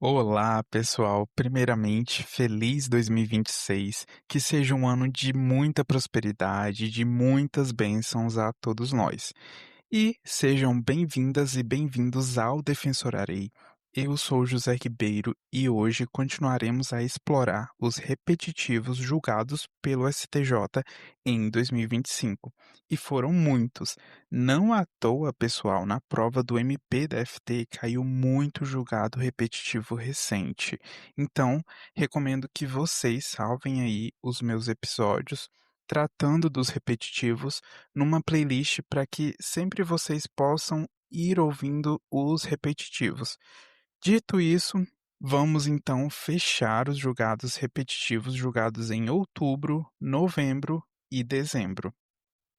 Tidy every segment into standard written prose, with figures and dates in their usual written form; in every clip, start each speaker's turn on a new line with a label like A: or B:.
A: Olá, pessoal. Primeiramente, feliz 2026. Que seja um ano de muita prosperidade, de muitas bênçãos a todos nós. E sejam bem-vindas e bem-vindos ao Defensorarei. Eu sou José Ribeiro e hoje continuaremos a explorar os repetitivos julgados pelo STJ em 2025. E foram muitos. Não à toa, pessoal, na prova do MP da FT caiu muito julgado repetitivo recente. Então, recomendo que vocês salvem aí os meus episódios tratando dos repetitivos numa playlist para que sempre vocês possam ir ouvindo os repetitivos. Dito isso, vamos então fechar os julgados repetitivos julgados em outubro, novembro e dezembro.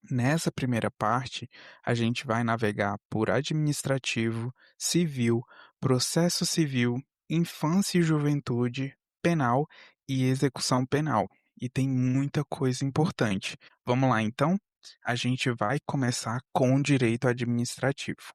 A: Nessa primeira parte, a gente vai navegar por administrativo, civil, processo civil, infância e juventude, penal e execução penal. E tem muita coisa importante. Vamos lá, então? A gente vai começar com o direito administrativo.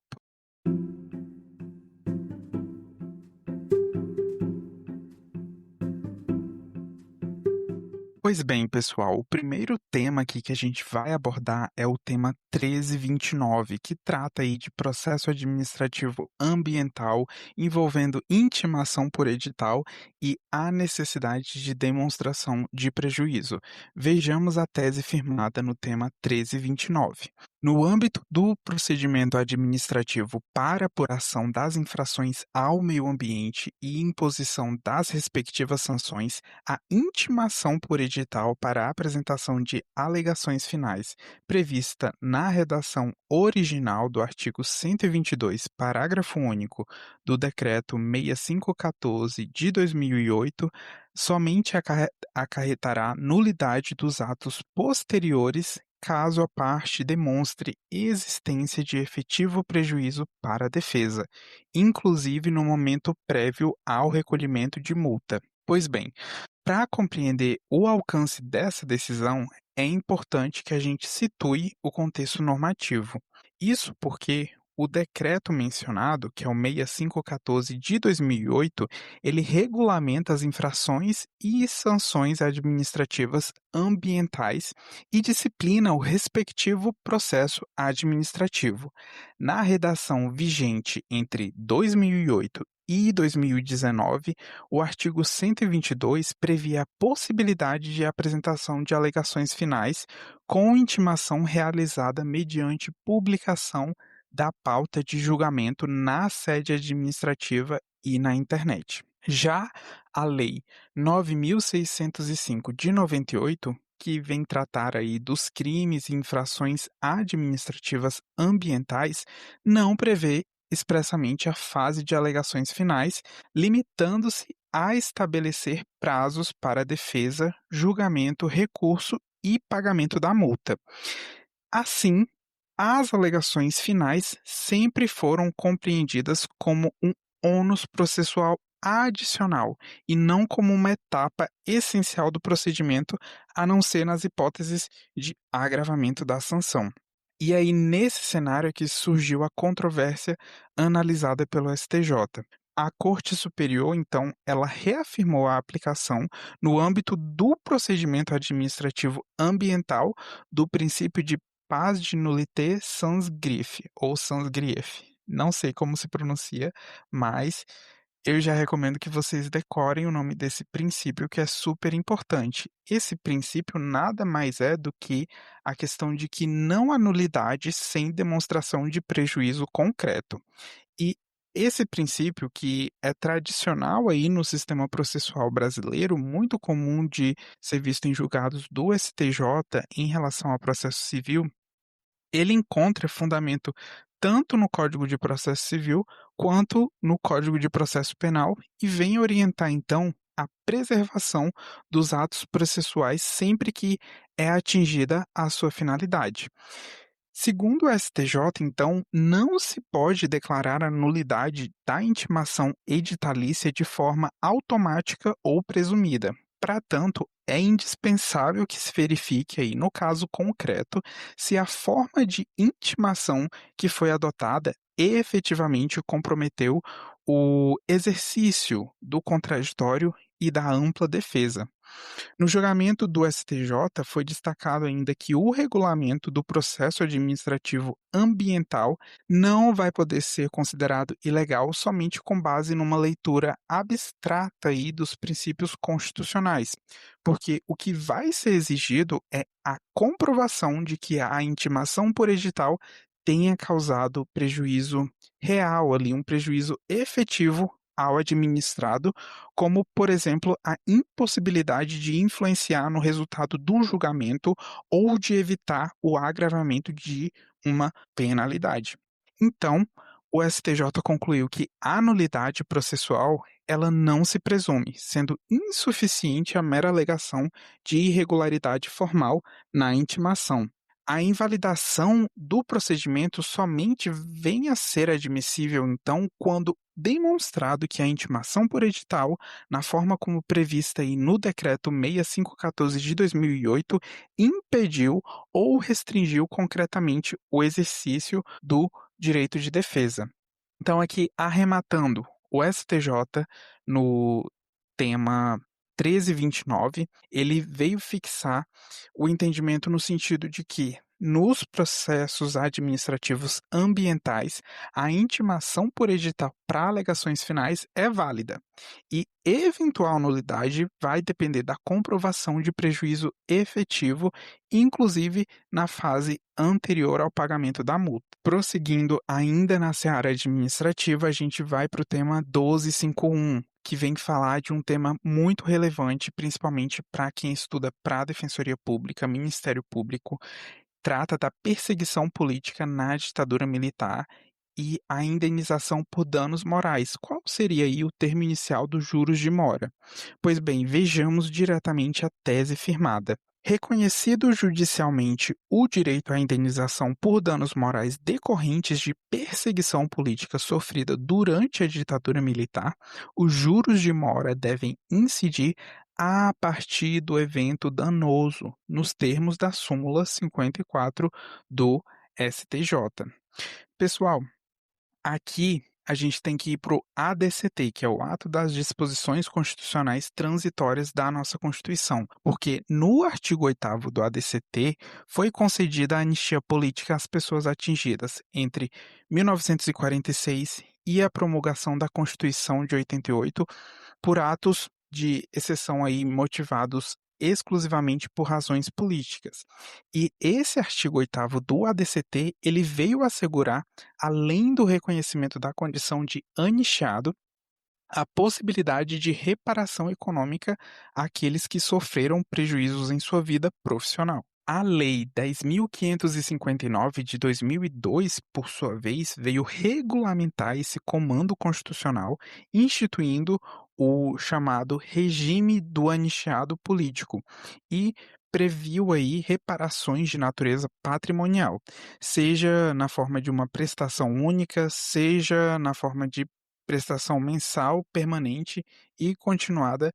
A: Pois bem, pessoal, o primeiro tema aqui que a gente vai abordar é o tema 1329, que trata aí de processo administrativo ambiental envolvendo intimação por edital e a necessidade de demonstração de prejuízo. Vejamos a tese firmada no tema 1329. No âmbito do procedimento administrativo para apuração das infrações ao meio ambiente e imposição das respectivas sanções, a intimação por edital para a apresentação de alegações finais, prevista na redação original do artigo 122, parágrafo único do Decreto 6514 de 2008, somente acarretará nulidade dos atos posteriores caso a parte demonstre existência de efetivo prejuízo para a defesa, inclusive no momento prévio ao recolhimento de multa. Pois bem, para compreender o alcance dessa decisão, é importante que a gente situe o contexto normativo. Isso porque o decreto mencionado, que é o 6514 de 2008, ele regulamenta as infrações e sanções administrativas ambientais e disciplina o respectivo processo administrativo. Na redação vigente entre 2008 e 2019, o artigo 122 previa a possibilidade de apresentação de alegações finais com intimação realizada mediante publicação da pauta de julgamento na sede administrativa e na internet. Já a Lei 9.605 de 98, que vem tratar aí dos crimes e infrações administrativas ambientais, não prevê expressamente a fase de alegações finais, limitando-se a estabelecer prazos para defesa, julgamento, recurso e pagamento da multa. Assim, as alegações finais sempre foram compreendidas como um ônus processual adicional e não como uma etapa essencial do procedimento, a não ser nas hipóteses de agravamento da sanção. E aí, nesse cenário é que surgiu a controvérsia analisada pelo STJ. A Corte Superior, então, ela reafirmou a aplicação, no âmbito do procedimento administrativo ambiental, do princípio de paz de nullité sans griffe, ou sans grief. Não sei como se pronuncia, mas eu já recomendo que vocês decorem o nome desse princípio, que é super importante. Esse princípio nada mais é do que a questão de que não há nulidade sem demonstração de prejuízo concreto. E esse princípio, que é tradicional aí no sistema processual brasileiro, muito comum de ser visto em julgados do STJ em relação ao processo civil, ele encontra fundamento tanto no Código de Processo Civil quanto no Código de Processo Penal e vem orientar, então, a preservação dos atos processuais sempre que é atingida a sua finalidade. Segundo o STJ, então, não se pode declarar a nulidade da intimação editalícia de forma automática ou presumida. Para tanto, é indispensável que se verifique aí, no caso concreto, se a forma de intimação que foi adotada efetivamente comprometeu o exercício do contraditório e da ampla defesa. No julgamento do STJ, foi destacado ainda que o regulamento do processo administrativo ambiental não vai poder ser considerado ilegal somente com base numa leitura abstrata aí dos princípios constitucionais, porque o que vai ser exigido é a comprovação de que a intimação por edital tenha causado prejuízo real ali, um prejuízo efetivo ao administrado, como, por exemplo, a impossibilidade de influenciar no resultado do julgamento ou de evitar o agravamento de uma penalidade. Então, o STJ concluiu que a nulidade processual ela não se presume, sendo insuficiente a mera alegação de irregularidade formal na intimação. A invalidação do procedimento somente vem a ser admissível, então, quando demonstrado que a intimação por edital, na forma como prevista aí no Decreto 6514 de 2008, impediu ou restringiu concretamente o exercício do direito de defesa. Então, aqui, arrematando, o STJ, no tema 1329, ele veio fixar o entendimento no sentido de que, nos processos administrativos ambientais, a intimação por edital para alegações finais é válida e eventual nulidade vai depender da comprovação de prejuízo efetivo, inclusive na fase anterior ao pagamento da multa. Prosseguindo ainda na seara administrativa, a gente vai para o tema 1251, que vem falar de um tema muito relevante, principalmente para quem estuda para a Defensoria Pública, Ministério Público, trata da perseguição política na ditadura militar e a indenização por danos morais. Qual seria aí o termo inicial dos juros de mora? Pois bem, vejamos diretamente a tese firmada. Reconhecido judicialmente o direito à indenização por danos morais decorrentes de perseguição política sofrida durante a ditadura militar, os juros de mora devem incidir a partir do evento danoso, nos termos da súmula 54 do STJ. Pessoal, aqui a gente tem que ir para o ADCT, que é o Ato das Disposições Constitucionais Transitórias da nossa Constituição, porque no artigo 8º do ADCT foi concedida a anistia política às pessoas atingidas entre 1946 e a promulgação da Constituição de 88 por atos de exceção aí motivados exclusivamente por razões políticas. E esse artigo 8º do ADCT, ele veio assegurar, além do reconhecimento da condição de anistiado, a possibilidade de reparação econômica àqueles que sofreram prejuízos em sua vida profissional. A Lei 10.559 de 2002, por sua vez, veio regulamentar esse comando constitucional, instituindo o chamado regime do anistiado político e previu aí reparações de natureza patrimonial, seja na forma de uma prestação única, seja na forma de prestação mensal, permanente e continuada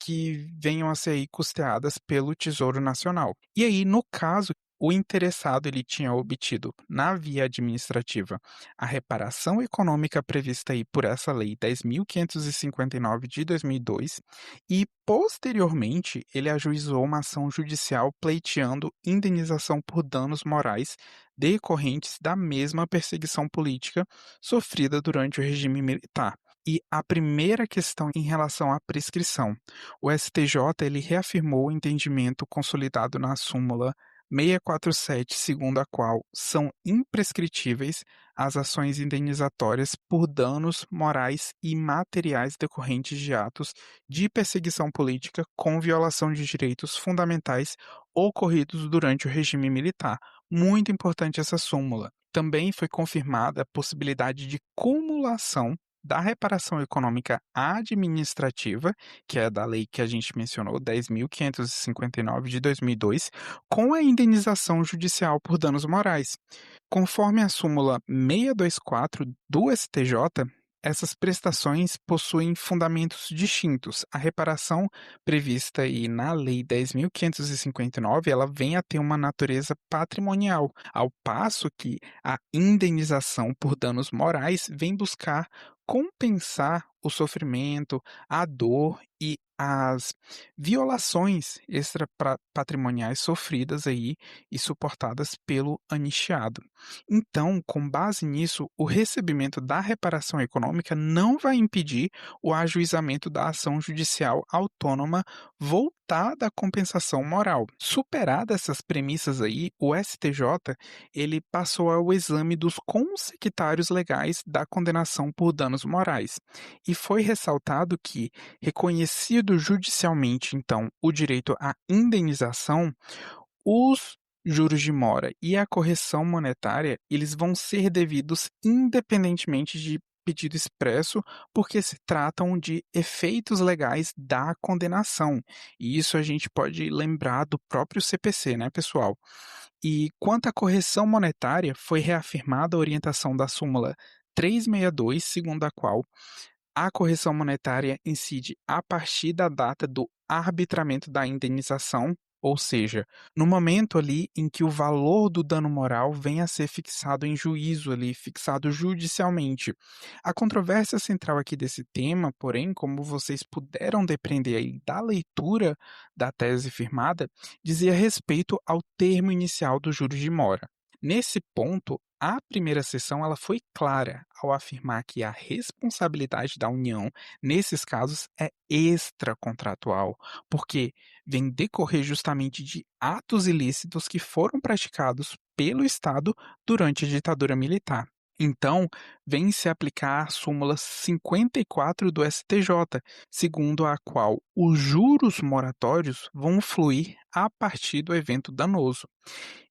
A: que venham a ser aí custeadas pelo Tesouro Nacional. E aí, no caso, o interessado ele tinha obtido, na via administrativa, a reparação econômica prevista aí por essa Lei 10.559 de 2002 e, posteriormente, ele ajuizou uma ação judicial pleiteando indenização por danos morais decorrentes da mesma perseguição política sofrida durante o regime militar. E a primeira questão em relação à prescrição. O STJ ele reafirmou o entendimento consolidado na súmula 647, segundo a qual são imprescritíveis as ações indenizatórias por danos morais e materiais decorrentes de atos de perseguição política com violação de direitos fundamentais ocorridos durante o regime militar. Muito importante essa súmula. Também foi confirmada a possibilidade de cumulação da reparação econômica administrativa, que é da lei que a gente mencionou, 10.559 de 2002, com a indenização judicial por danos morais. Conforme a súmula 624 do STJ, essas prestações possuem fundamentos distintos. A reparação prevista aí na Lei 10.559, ela vem a ter uma natureza patrimonial, ao passo que a indenização por danos morais vem buscar compensar o sofrimento, a dor e as violações extrapatrimoniais sofridas aí e suportadas pelo anicheado. Então, com base nisso, o recebimento da reparação econômica não vai impedir o ajuizamento da ação judicial autônoma voltada à compensação moral. Superadas essas premissas aí, o STJ ele passou ao exame dos consectários legais da condenação por danos morais e foi ressaltado que, reconhecido judicialmente então o direito à indenização, os juros de mora e a correção monetária, eles vão ser devidos independentemente de pedido expresso, porque se tratam de efeitos legais da condenação. E isso a gente pode lembrar do próprio CPC, né, pessoal? E quanto à correção monetária, foi reafirmada a orientação da súmula 362, segundo a qual a correção monetária incide a partir da data do arbitramento da indenização, ou seja, no momento ali em que o valor do dano moral vem a ser fixado em juízo ali, fixado judicialmente. A controvérsia central aqui desse tema, porém, como vocês puderam depreender aí da leitura da tese firmada, dizia respeito ao termo inicial dos juros de mora. Nesse ponto, a primeira seção ela foi clara ao afirmar que a responsabilidade da União, nesses casos, é extracontratual, porque vem decorrer justamente de atos ilícitos que foram praticados pelo Estado durante a ditadura militar. Então, vem se aplicar a súmula 54 do STJ, segundo a qual os juros moratórios vão fluir a partir do evento danoso.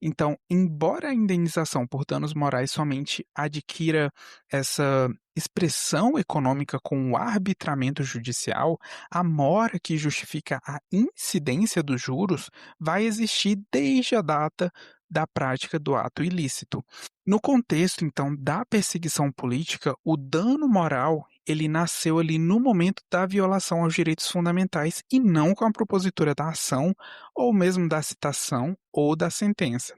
A: Então, embora a indenização por danos morais somente adquira essa expressão econômica com o arbitramento judicial, a mora que justifica a incidência dos juros vai existir desde a data da prática do ato ilícito. No contexto, então, da perseguição política, o dano moral ele nasceu ali no momento da violação aos direitos fundamentais e não com a propositura da ação ou mesmo da citação ou da sentença.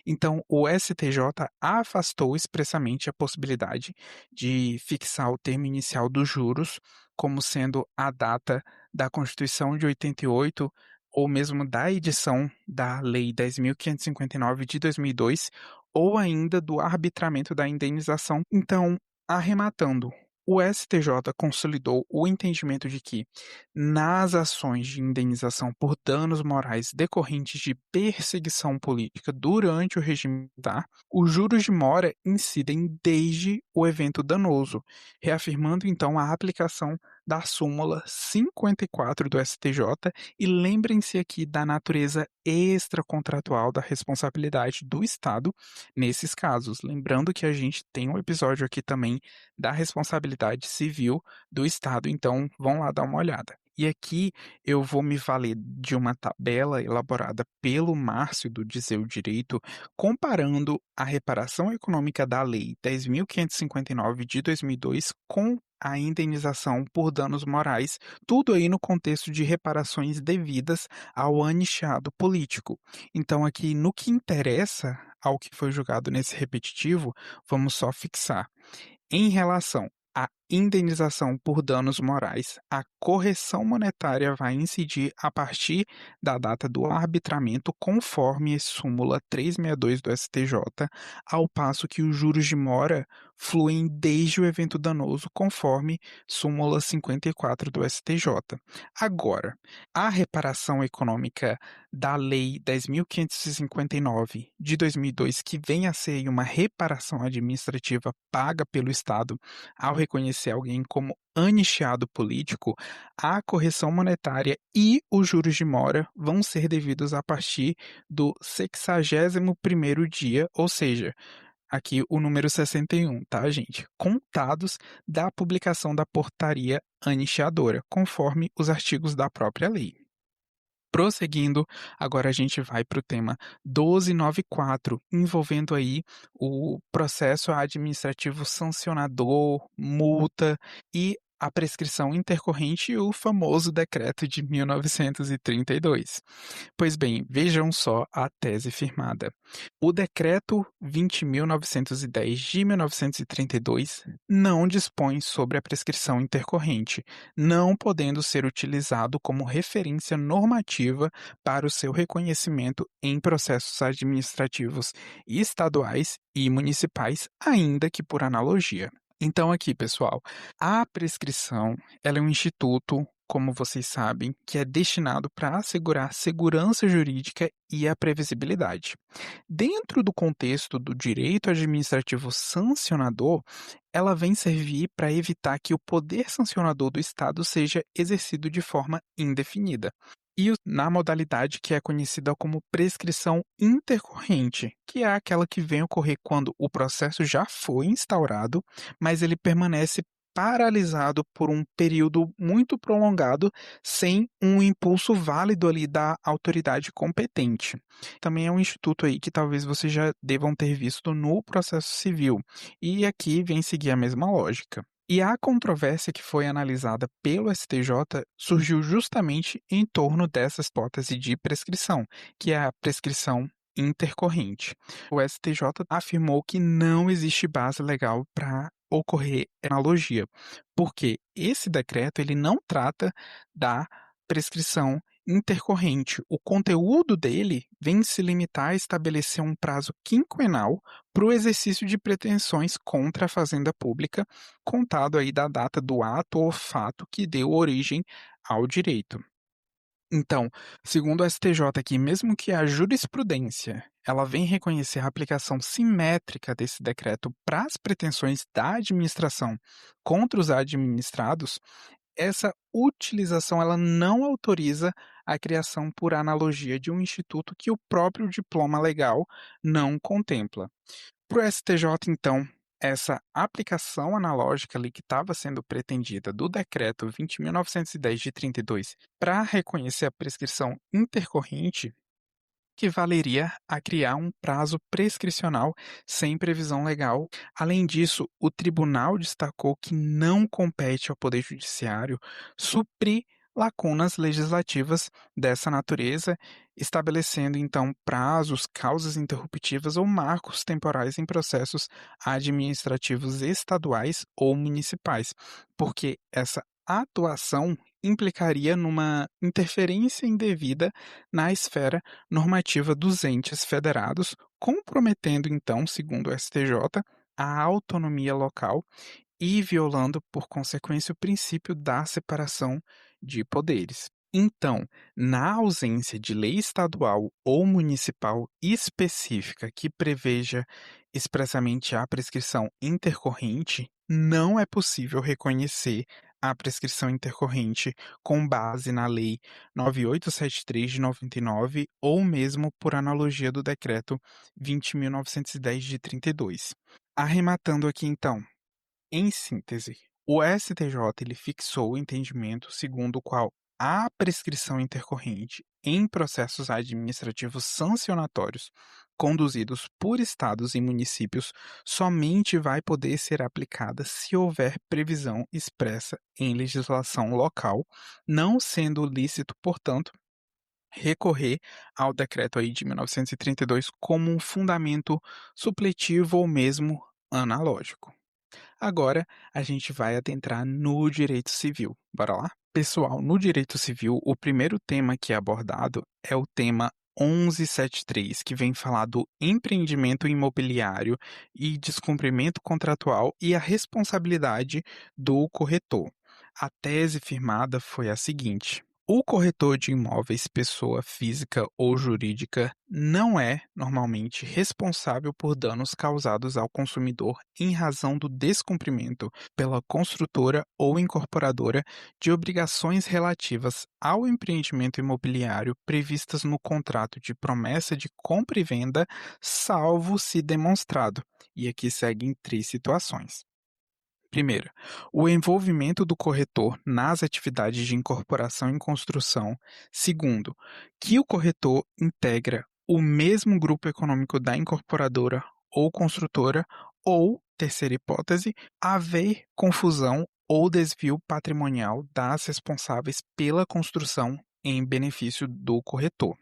A: Então, o STJ afastou expressamente a possibilidade de fixar o termo inicial dos juros como sendo a data da Constituição de 88 ou mesmo da edição da Lei 10.559 de 2002 ou ainda do arbitramento da indenização. Então, arrematando, o STJ consolidou o entendimento de que, nas ações de indenização por danos morais decorrentes de perseguição política durante o regime militar, os juros de mora incidem desde o evento danoso, reafirmando então a aplicação da súmula 54 do STJ e lembrem-se aqui da natureza extracontratual da responsabilidade do Estado nesses casos. Lembrando que a gente tem um episódio aqui também da responsabilidade civil do Estado, então vão lá dar uma olhada. E aqui eu vou me valer de uma tabela elaborada pelo Márcio do Dizer Direito, comparando a reparação econômica da Lei 10.559 de 2002 com a indenização por danos morais, tudo aí no contexto de reparações devidas ao anicheado político. Então, aqui no que interessa ao que foi julgado nesse repetitivo, vamos só fixar. Em relação à indenização por danos morais, a correção monetária vai incidir a partir da data do arbitramento, conforme a súmula 362 do STJ, ao passo que os juros de mora fluem desde o evento danoso, conforme súmula 54 do STJ. Agora, a reparação econômica da Lei 10.559 de 2002, que vem a ser uma reparação administrativa paga pelo Estado ao reconhecer alguém como anicheado político, a correção monetária e os juros de mora vão ser devidos a partir do 61º dia, ou seja, aqui o número 61, tá, gente? Contados da publicação da portaria anicheadora, conforme os artigos da própria lei. Prosseguindo, agora a gente vai para o tema 1294, envolvendo aí o processo administrativo sancionador, multa e a prescrição intercorrente e o famoso decreto de 1932. Pois bem, vejam só a tese firmada. O decreto 20.910 de 1932 não dispõe sobre a prescrição intercorrente, não podendo ser utilizado como referência normativa para o seu reconhecimento em processos administrativos estaduais e municipais, ainda que por analogia. Então aqui, pessoal, a prescrição, ela é um instituto, como vocês sabem, que é destinado para assegurar segurança jurídica e a previsibilidade. Dentro do contexto do direito administrativo sancionador, ela vem servir para evitar que o poder sancionador do Estado seja exercido de forma indefinida. Na modalidade que é conhecida como prescrição intercorrente, que é aquela que vem ocorrer quando o processo já foi instaurado, mas ele permanece paralisado por um período muito prolongado, sem um impulso válido ali da autoridade competente. Também é um instituto aí que talvez vocês já devam ter visto no processo civil, e aqui vem seguir a mesma lógica. E a controvérsia que foi analisada pelo STJ surgiu justamente em torno dessa hipótese de prescrição, que é a prescrição intercorrente. O STJ afirmou que não existe base legal para ocorrer analogia, porque esse decreto ele não trata da prescrição intercorrente. O conteúdo dele vem se limitar a estabelecer um prazo quinquenal para o exercício de pretensões contra a fazenda pública, contado aí da data do ato ou fato que deu origem ao direito. Então, segundo o STJ aqui, mesmo que a jurisprudência ela vem reconhecer a aplicação simétrica desse decreto para as pretensões da administração contra os administrados, essa utilização ela não autoriza a criação por analogia de um instituto que o próprio diploma legal não contempla. Para o STJ, então, essa aplicação analógica ali que estava sendo pretendida do decreto 20.910 de 32 para reconhecer a prescrição intercorrente que valeria a criar um prazo prescricional sem previsão legal. Além disso, o tribunal destacou que não compete ao Poder Judiciário suprir lacunas legislativas dessa natureza, estabelecendo então prazos, causas interruptivas ou marcos temporais em processos administrativos estaduais ou municipais, porque essa atuação implicaria numa interferência indevida na esfera normativa dos entes federados, comprometendo então, segundo o STJ, a autonomia local e violando, por consequência, o princípio da separação de poderes. Então, na ausência de lei estadual ou municipal específica que preveja expressamente a prescrição intercorrente, não é possível reconhecer a prescrição intercorrente com base na Lei 9873 de 99 ou mesmo por analogia do Decreto 20.910 de 32. Arrematando aqui então, em síntese, o STJ ele fixou o entendimento segundo o qual a prescrição intercorrente em processos administrativos sancionatórios conduzidos por estados e municípios somente vai poder ser aplicada se houver previsão expressa em legislação local, não sendo lícito, portanto, recorrer ao decreto aí de 1932 como um fundamento supletivo ou mesmo analógico. Agora a gente vai adentrar no direito civil. Bora lá? Pessoal, no direito civil, o primeiro tema que é abordado é o tema 1173, que vem falar do empreendimento imobiliário e descumprimento contratual e a responsabilidade do corretor. A tese firmada foi a seguinte: o corretor de imóveis, pessoa física ou jurídica, não é, normalmente, responsável por danos causados ao consumidor em razão do descumprimento pela construtora ou incorporadora de obrigações relativas ao empreendimento imobiliário previstas no contrato de promessa de compra e venda, salvo se demonstrado. E aqui seguem três situações. Primeiro, o envolvimento do corretor nas atividades de incorporação em construção. Segundo, que o corretor integra o mesmo grupo econômico da incorporadora ou construtora, ou, terceira hipótese, haver confusão ou desvio patrimonial das responsáveis pela construção em benefício do corretor.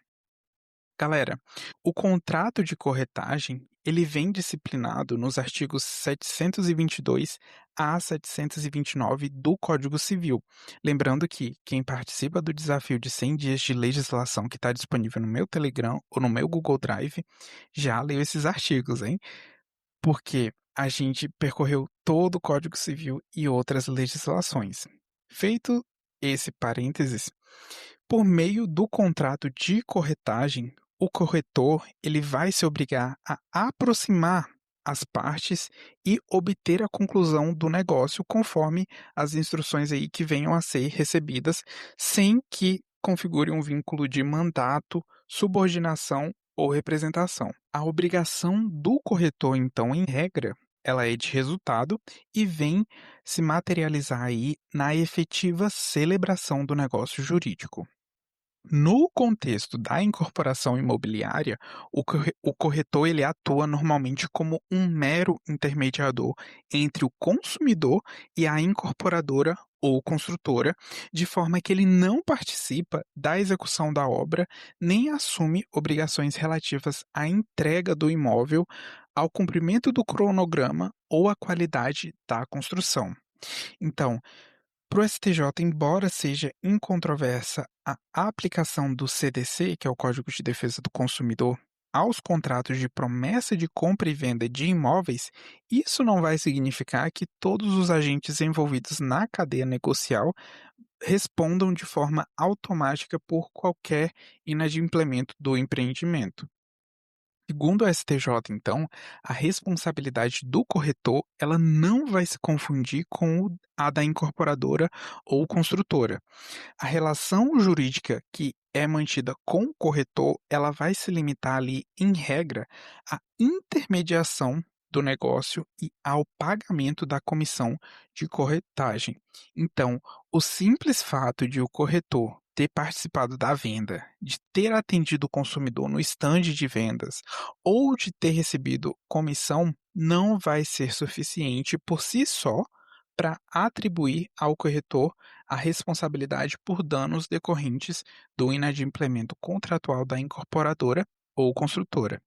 A: Galera, o contrato de corretagem, ele vem disciplinado nos artigos 722 a 729 do Código Civil. Lembrando que quem participa do desafio de 100 dias de legislação que está disponível no meu Telegram ou no meu Google Drive, já leu esses artigos, hein? Porque a gente percorreu todo o Código Civil e outras legislações. Feito esse parênteses, por meio do contrato de corretagem, o corretor ele vai se obrigar a aproximar as partes e obter a conclusão do negócio conforme as instruções aí que venham a ser recebidas, sem que configure um vínculo de mandato, subordinação ou representação. A obrigação do corretor, então, em regra, ela é de resultado e vem se materializar aí na efetiva celebração do negócio jurídico. No contexto da incorporação imobiliária, o corretor ele atua normalmente como um mero intermediador entre o consumidor e a incorporadora ou construtora, de forma que ele não participa da execução da obra nem assume obrigações relativas à entrega do imóvel, ao cumprimento do cronograma ou à qualidade da construção. Então, para o STJ, embora seja incontroversa a aplicação do CDC, que é o Código de Defesa do Consumidor, aos contratos de promessa de compra e venda de imóveis, isso não vai significar que todos os agentes envolvidos na cadeia negocial respondam de forma automática por qualquer inadimplemento do empreendimento. Segundo o STJ, então, a responsabilidade do corretor ela não vai se confundir com a da incorporadora ou construtora. A relação jurídica que é mantida com o corretor, ela vai se limitar ali, em regra, à intermediação do negócio e ao pagamento da comissão de corretagem. Então, o simples fato de o corretor ter participado da venda, de ter atendido o consumidor no estande de vendas ou de ter recebido comissão não vai ser suficiente por si só para atribuir ao corretor a responsabilidade por danos decorrentes do inadimplemento contratual da incorporadora ou construtora.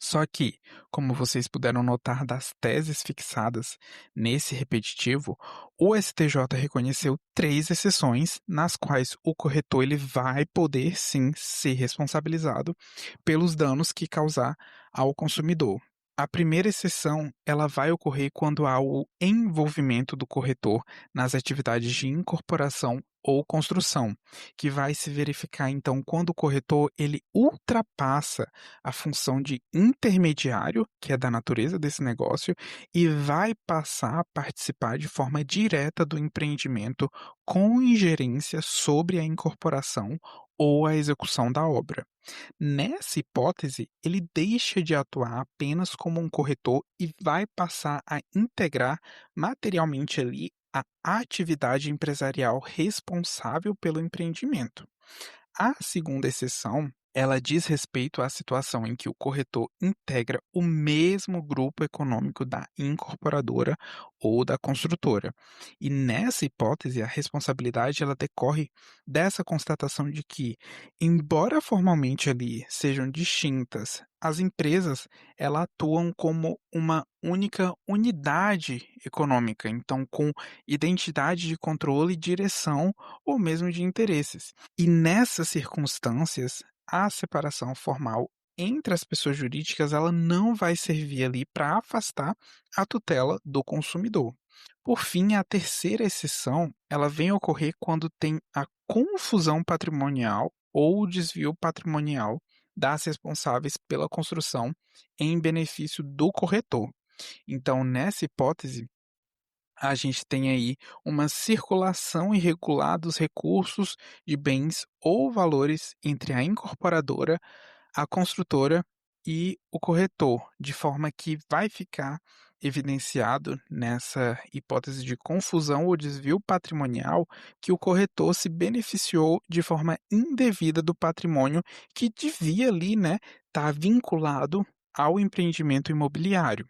A: Só que, como vocês puderam notar das teses fixadas nesse repetitivo, o STJ reconheceu três exceções nas quais o corretor ele vai poder sim ser responsabilizado pelos danos que causar ao consumidor. A primeira exceção, ela vai ocorrer quando há o envolvimento do corretor nas atividades de incorporação ou construção, que vai se verificar então quando o corretor ele ultrapassa a função de intermediário, que é da natureza desse negócio, e vai passar a participar de forma direta do empreendimento com ingerência sobre a incorporação ou a execução da obra. Nessa hipótese, ele deixa de atuar apenas como um corretor e vai passar a integrar materialmente ali a atividade empresarial responsável pelo empreendimento. A segunda exceção, ela diz respeito à situação em que o corretor integra o mesmo grupo econômico da incorporadora ou da construtora. E nessa hipótese, a responsabilidade ela decorre dessa constatação de que, embora formalmente ali sejam distintas, as empresas ela atuam como uma única unidade econômica, então com identidade de controle, direção ou mesmo de interesses. E nessas circunstâncias, a separação formal entre as pessoas jurídicas, ela não vai servir ali para afastar a tutela do consumidor. Por fim, a terceira exceção, ela vem ocorrer quando tem a confusão patrimonial ou o desvio patrimonial das responsáveis pela construção em benefício do corretor. Então, nessa hipótese, a gente tem aí uma circulação irregular dos recursos de bens ou valores entre a incorporadora, a construtora e o corretor, de forma que vai ficar evidenciado nessa hipótese de confusão ou desvio patrimonial que o corretor se beneficiou de forma indevida do patrimônio que devia ali, né, estar vinculado ao empreendimento imobiliário.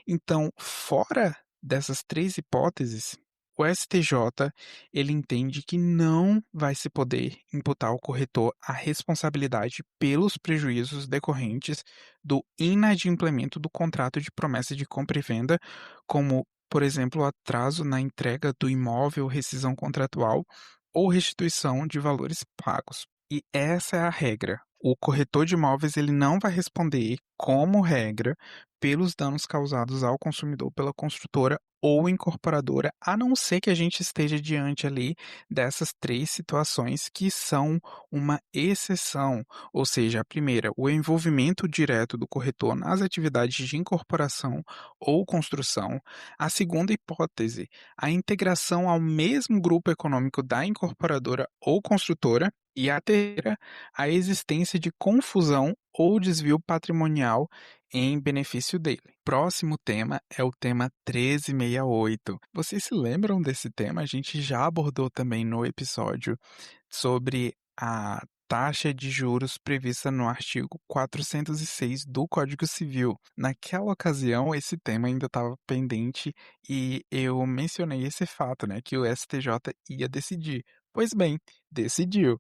A: Então, fora dessas 3 hipóteses, o STJ, ele entende que não vai se poder imputar ao corretor a responsabilidade pelos prejuízos decorrentes do inadimplemento do contrato de promessa de compra e venda, como, por exemplo, o atraso na entrega do imóvel, rescisão contratual ou restituição de valores pagos. E essa é a regra. O corretor de imóveis ele não vai responder, como regra, pelos danos causados ao consumidor pela construtora ou incorporadora, a não ser que a gente esteja diante ali dessas 3 situações que são uma exceção, ou seja, a primeira, o envolvimento direto do corretor nas atividades de incorporação ou construção, a segunda hipótese, a integração ao mesmo grupo econômico da incorporadora ou construtora, e a terceira, a existência de confusão ou desvio patrimonial em benefício dele. Próximo tema é o tema 1368. Vocês se lembram desse tema? A gente já abordou também no episódio sobre a taxa de juros prevista no artigo 406 do Código Civil. Naquela ocasião, esse tema ainda estava pendente e eu mencionei esse fato, né, que o STJ ia decidir. Pois bem, decidiu.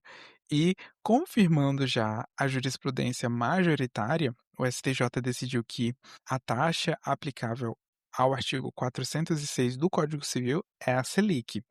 A: E confirmando já a jurisprudência majoritária, o STJ decidiu que a taxa aplicável ao artigo 406 do Código Civil é a Selic.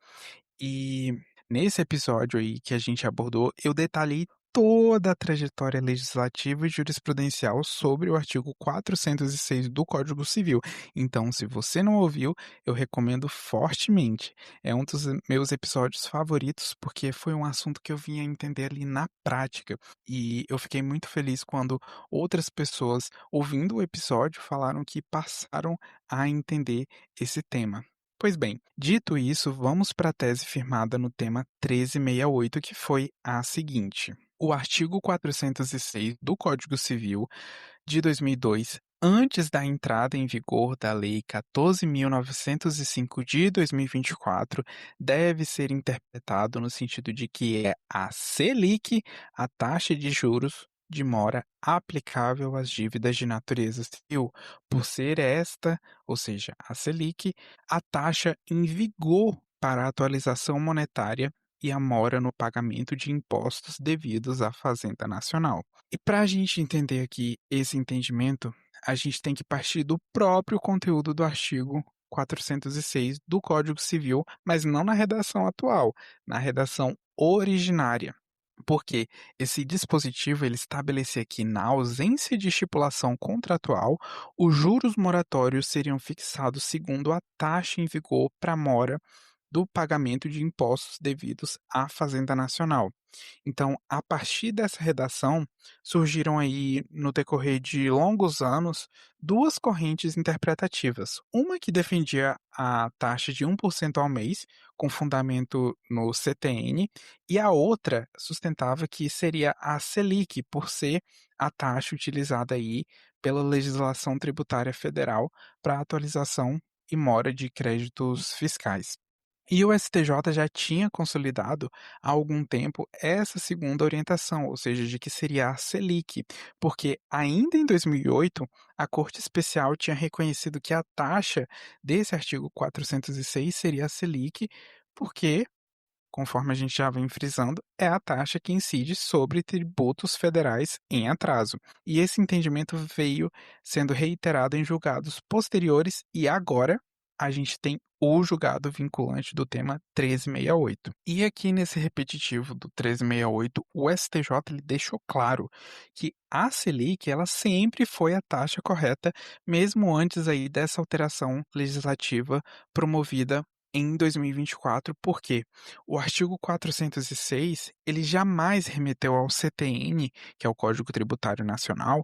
A: E nesse episódio aí que a gente abordou, eu detalhei toda a trajetória legislativa e jurisprudencial sobre o artigo 406 do Código Civil. Então, se você não ouviu, eu recomendo fortemente. É um dos meus episódios favoritos porque foi um assunto que eu vinha entender ali na prática. E eu fiquei muito feliz quando outras pessoas, ouvindo o episódio, falaram que passaram a entender esse tema. Pois bem, dito isso, vamos para a tese firmada no tema 1368, que foi a seguinte: o artigo 406 do Código Civil de 2002, antes da entrada em vigor da Lei 14.905 de 2024, deve ser interpretado no sentido de que é a Selic, a taxa de juros de mora aplicável às dívidas de natureza civil, por ser esta, ou seja, a Selic, a taxa em vigor para a atualização monetária e a mora no pagamento de impostos devidos à Fazenda Nacional. E para a gente entender aqui esse entendimento, a gente tem que partir do próprio conteúdo do artigo 406 do Código Civil, mas não na redação atual, na redação originária. Porque esse dispositivo ele estabelecia que, na ausência de estipulação contratual, os juros moratórios seriam fixados segundo a taxa em vigor para a mora do pagamento de impostos devidos à Fazenda Nacional. Então, a partir dessa redação, surgiram aí, no decorrer de longos anos, duas correntes interpretativas. Uma que defendia a taxa de 1% ao mês, com fundamento no CTN, e a outra sustentava que seria a Selic, por ser a taxa utilizada aí pela legislação tributária federal para atualização e mora de créditos fiscais. E o STJ já tinha consolidado há algum tempo essa segunda orientação, ou seja, de que seria a Selic, porque ainda em 2008 a Corte Especial tinha reconhecido que a taxa desse artigo 406 seria a Selic, porque, conforme a gente já vem frisando, é a taxa que incide sobre tributos federais em atraso. E esse entendimento veio sendo reiterado em julgados posteriores e agora a gente tem o julgado vinculante do tema 1368. E aqui nesse repetitivo do 1368, o STJ ele deixou claro que a Selic ela sempre foi a taxa correta, mesmo antes aí dessa alteração legislativa promovida em 2024, porque o artigo 406 ele jamais remeteu ao CTN, que é o Código Tributário Nacional,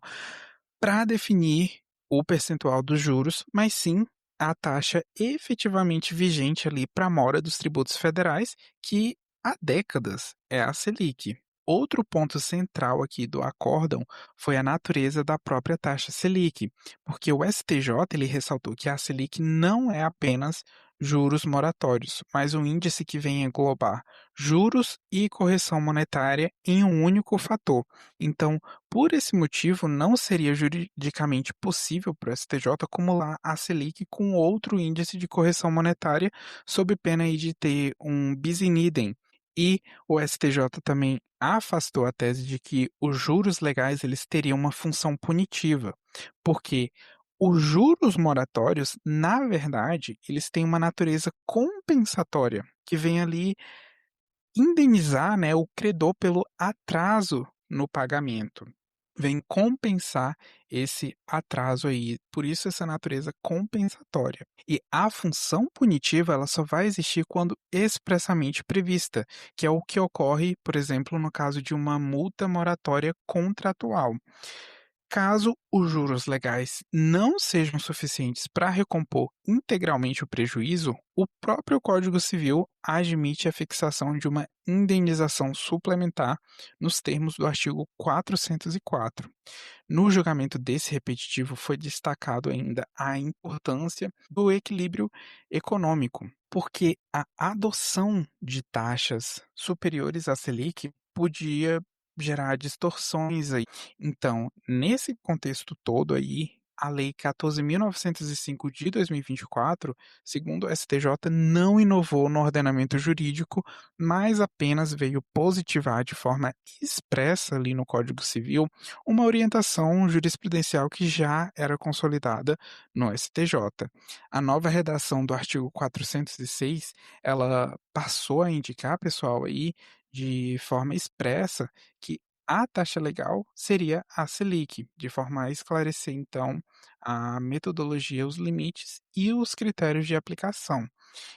A: para definir o percentual dos juros, mas sim a taxa efetivamente vigente ali para a mora dos tributos federais, que há décadas é a Selic. Outro ponto central aqui do acórdão foi a natureza da própria taxa Selic, porque o STJ ele ressaltou que a Selic não é apenas juros moratórios, mas um índice que vem englobar juros e correção monetária em um único fator. Então, por esse motivo, não seria juridicamente possível para o STJ acumular a Selic com outro índice de correção monetária, sob pena aí de ter um bis in idem. E o STJ também afastou a tese de que os juros legais eles teriam uma função punitiva, porque os juros moratórios, na verdade, eles têm uma natureza compensatória, que vem ali indenizar, né, o credor pelo atraso no pagamento. Vem compensar esse atraso aí, por isso essa natureza compensatória. E a função punitiva, ela só vai existir quando expressamente prevista, que é o que ocorre, por exemplo, no caso de uma multa moratória contratual. Caso os juros legais não sejam suficientes para recompor integralmente o prejuízo, o próprio Código Civil admite a fixação de uma indenização suplementar nos termos do artigo 404. No julgamento desse repetitivo foi destacado ainda a importância do equilíbrio econômico, porque a adoção de taxas superiores à Selic podia gerar distorções aí. Então, nesse contexto todo aí, a Lei 14.905 de 2024, segundo o STJ, não inovou no ordenamento jurídico, mas apenas veio positivar de forma expressa ali no Código Civil uma orientação jurisprudencial que já era consolidada no STJ. A nova redação do artigo 406, ela passou a indicar, pessoal, aí de forma expressa que a taxa legal seria a Selic, de forma a esclarecer então a metodologia, os limites e os critérios de aplicação.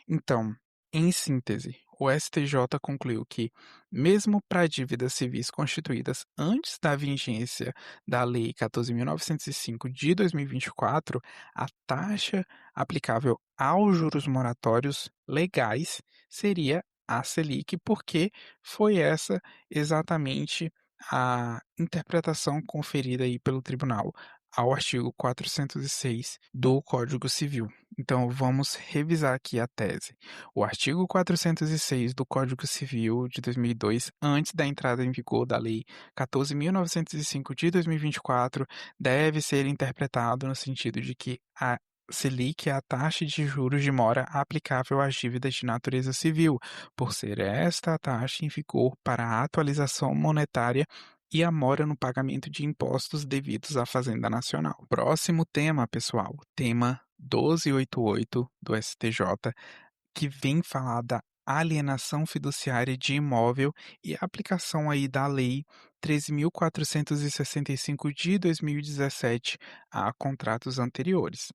A: Então, em síntese, o STJ concluiu que, mesmo para dívidas civis constituídas antes da vigência da Lei 14.905 de 2024, a taxa aplicável aos juros moratórios legais seria a Selic, porque foi essa exatamente a interpretação conferida aí pelo tribunal ao artigo 406 do Código Civil. Então, vamos revisar aqui a tese. O artigo 406 do Código Civil de 2002, antes da entrada em vigor da Lei 14.905 de 2024, deve ser interpretado no sentido de que a Selic é a taxa de juros de mora aplicável às dívidas de natureza civil, por ser esta a taxa em vigor para a atualização monetária e a mora no pagamento de impostos devidos à Fazenda Nacional. Próximo tema, pessoal, tema 1288 do STJ, que vem falar da alienação fiduciária de imóvel e a aplicação aí da Lei 13.465 de 2017 a contratos anteriores.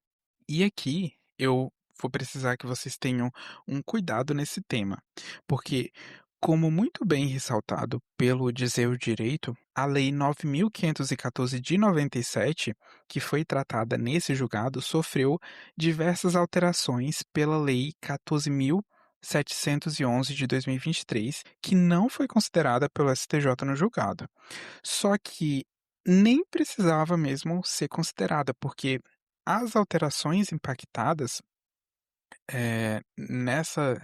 A: E aqui eu vou precisar que vocês tenham um cuidado nesse tema, porque, como muito bem ressaltado pelo Dizer o Direito, a Lei 9.514 de 97, que foi tratada nesse julgado, sofreu diversas alterações pela Lei 14.711 de 2023, que não foi considerada pelo STJ no julgado. Só que nem precisava mesmo ser considerada, porque as alterações impactadas, nessa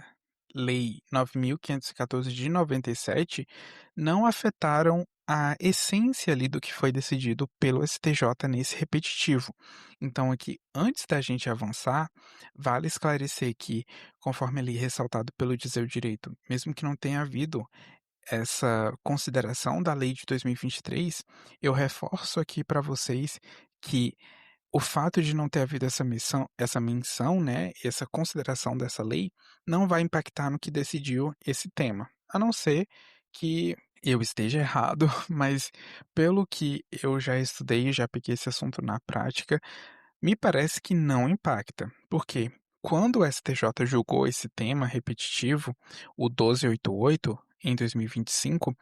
A: Lei 9.514 de 97 não afetaram a essência ali do que foi decidido pelo STJ nesse repetitivo. Então aqui, antes da gente avançar, vale esclarecer que, conforme ali ressaltado pelo Dizer o Direito, mesmo que não tenha havido essa consideração da lei de 2023, eu reforço aqui para vocês que o fato de não ter havido essa menção, né, essa consideração dessa lei, não vai impactar no que decidiu esse tema, a não ser que eu esteja errado, mas pelo que eu já estudei e já peguei esse assunto na prática, me parece que não impacta, porque quando o STJ julgou esse tema repetitivo, o 1288, em 2025,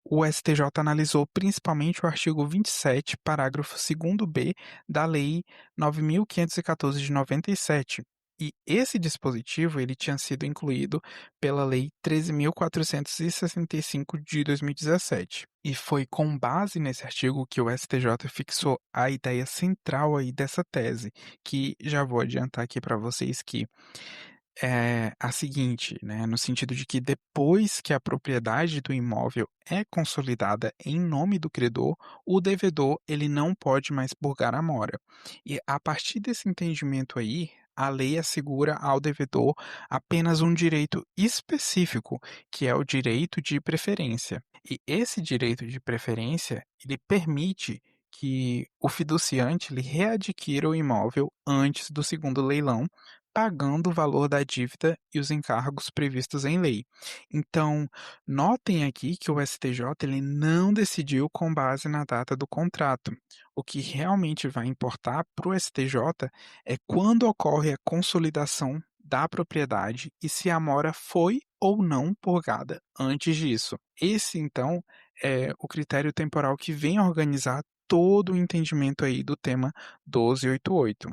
A: o STJ analisou principalmente o artigo 27, parágrafo 2º B da Lei 9.514 de 97, E esse dispositivo ele tinha sido incluído pela Lei 13.465 de 2017. E foi com base nesse artigo que o STJ fixou a ideia central aí dessa tese, que já vou adiantar aqui para vocês que é a seguinte, né, no sentido de que depois que a propriedade do imóvel é consolidada em nome do credor, o devedor ele não pode mais purgar a mora. E a partir desse entendimento aí, a lei assegura ao devedor apenas um direito específico, que é o direito de preferência. E esse direito de preferência, ele permite que o fiduciante ele readquira o imóvel antes do segundo leilão, pagando o valor da dívida e os encargos previstos em lei. Então, notem aqui que o STJ ele não decidiu com base na data do contrato. O que realmente vai importar para o STJ é quando ocorre a consolidação da propriedade e se a mora foi ou não purgada antes disso. Esse, então, é o critério temporal que vem organizar todo o entendimento aí do tema 1288.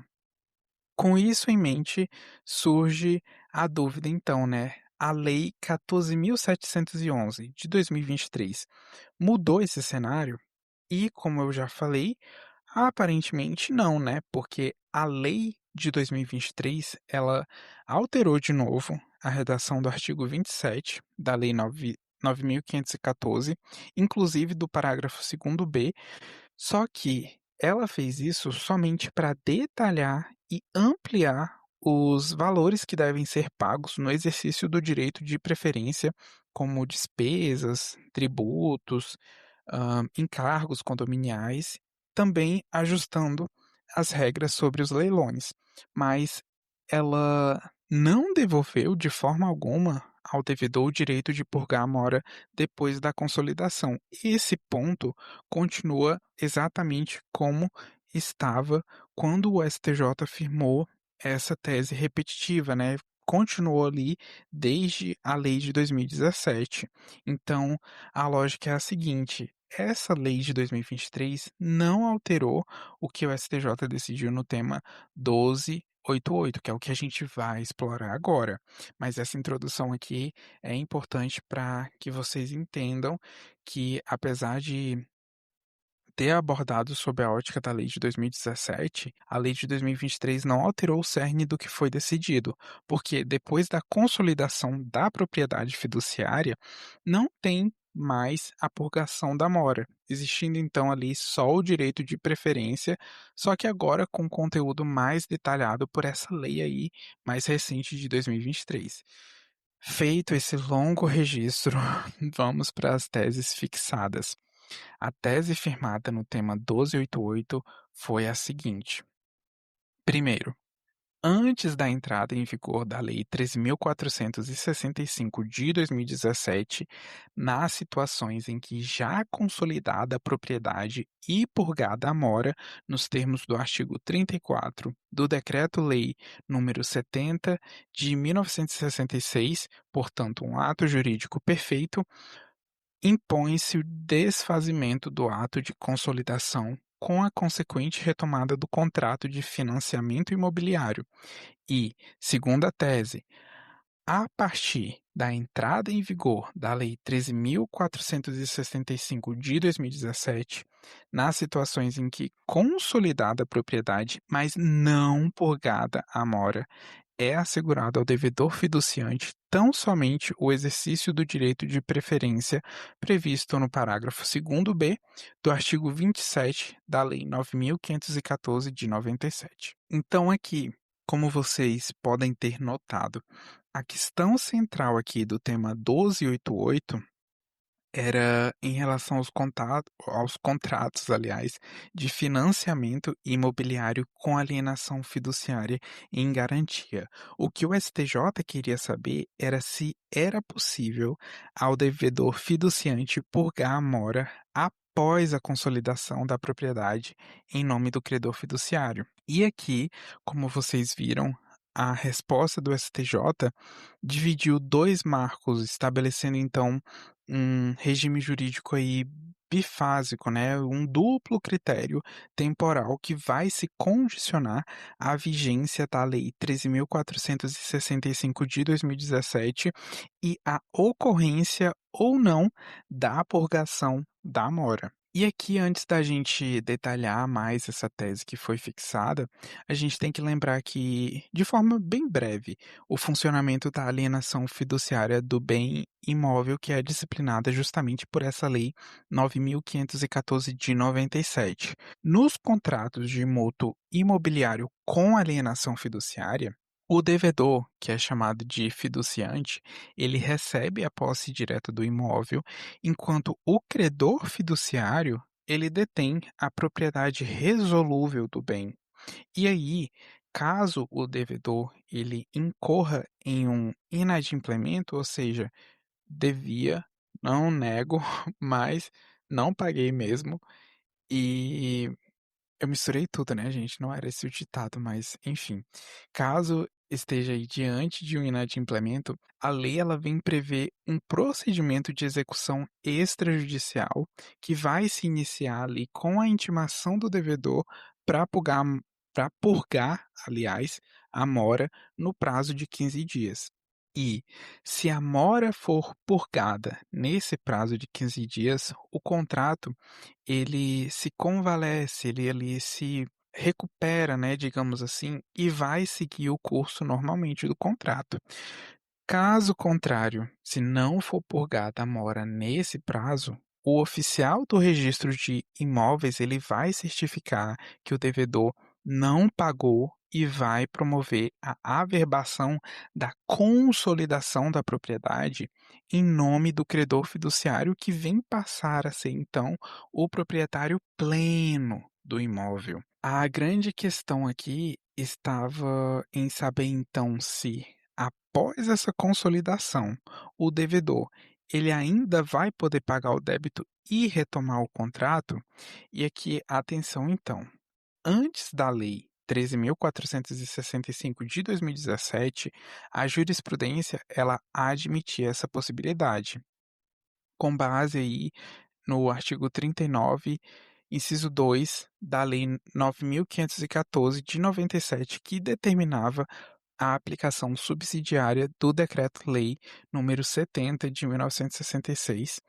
A: Com isso em mente, surge a dúvida então, né, a Lei 14.711 de 2023 mudou esse cenário? E, como eu já falei, aparentemente não, né, porque a lei de 2023, ela alterou de novo a redação do artigo 27 da Lei 9.514, inclusive do parágrafo 2º B, só que ela fez isso somente para detalhar e ampliar os valores que devem ser pagos no exercício do direito de preferência, como despesas, tributos, encargos condominiais, também ajustando as regras sobre os leilões. Mas ela não devolveu de forma alguma ao devedor o direito de purgar a mora depois da consolidação. Esse ponto continua exatamente como estava quando o STJ firmou essa tese repetitiva, né? Continuou ali desde a lei de 2017. Então, a lógica é a seguinte: essa lei de 2023 não alterou o que o STJ decidiu no tema 1288, que é o que a gente vai explorar agora. Mas essa introdução aqui é importante para que vocês entendam que, apesar de ter abordado sob a ótica da lei de 2017, a lei de 2023 não alterou o cerne do que foi decidido, porque depois da consolidação da propriedade fiduciária, não tem mais a purgação da mora, existindo então ali só o direito de preferência, só que agora com conteúdo mais detalhado por essa lei aí mais recente de 2023. Feito esse longo registro, vamos para as teses fixadas. A tese firmada no tema 1288 foi a seguinte: primeiro, antes da entrada em vigor da Lei 13.465 de 2017, nas situações em que já consolidada a propriedade e purgada a mora, nos termos do artigo 34 do Decreto-Lei número 70 de 1966, portanto um ato jurídico perfeito, impõe-se o desfazimento do ato de consolidação com a consequente retomada do contrato de financiamento imobiliário e, segundo a tese, a partir da entrada em vigor da Lei 13.465 de 2017, nas situações em que consolidada a propriedade, mas não purgada a mora, é assegurado ao devedor fiduciante tão somente o exercício do direito de preferência previsto no parágrafo 2º B do artigo 27 da Lei 9.514 de 97. Então aqui, como vocês podem ter notado, a questão central aqui do tema 1288 era em relação aos contratos, aliás, de financiamento imobiliário com alienação fiduciária em garantia. O que o STJ queria saber era se era possível ao devedor fiduciante purgar a mora após a consolidação da propriedade em nome do credor fiduciário. E aqui, como vocês viram, a resposta do STJ dividiu dois marcos, estabelecendo então um regime jurídico aí bifásico, né, um duplo critério temporal que vai se condicionar à vigência da Lei 13.465 de 2017 e à ocorrência ou não da purgação da mora. E aqui, antes da gente detalhar mais essa tese que foi fixada, a gente tem que lembrar que, de forma bem breve, o funcionamento da alienação fiduciária do bem imóvel que é disciplinada justamente por essa lei 9.514 de 97. Nos contratos de mútuo imobiliário com alienação fiduciária, o devedor, que é chamado de fiduciante, ele recebe a posse direta do imóvel, enquanto o credor fiduciário, ele detém a propriedade resolúvel do bem. E aí, caso o devedor ele incorra em um inadimplemento, ou seja, devia, não nego, mas não paguei mesmo, e eu misturei tudo, né, gente, não era esse o ditado, mas enfim. Caso esteja aí diante de um inadimplemento, a lei ela vem prever um procedimento de execução extrajudicial que vai se iniciar ali com a intimação do devedor para purgar, aliás, a mora no prazo de 15 dias. E, se a mora for purgada nesse prazo de 15 dias, o contrato ele se convalesce, ele se recupera, né, digamos assim, e vai seguir o curso normalmente do contrato. Caso contrário, se não for purgada a mora nesse prazo, o oficial do registro de imóveis ele vai certificar que o devedor não pagou e vai promover a averbação da consolidação da propriedade em nome do credor fiduciário que vem passar a ser então o proprietário pleno do imóvel. A grande questão aqui estava em saber então se após essa consolidação, o devedor, ele ainda vai poder pagar o débito e retomar o contrato? E aqui, atenção então, antes da Lei 13.465 de 2017, a jurisprudência ela admitia essa possibilidade, com base aí no artigo 39, inciso 2 da Lei 9.514 de 97, que determinava a aplicação subsidiária do Decreto-Lei número 70 de 1966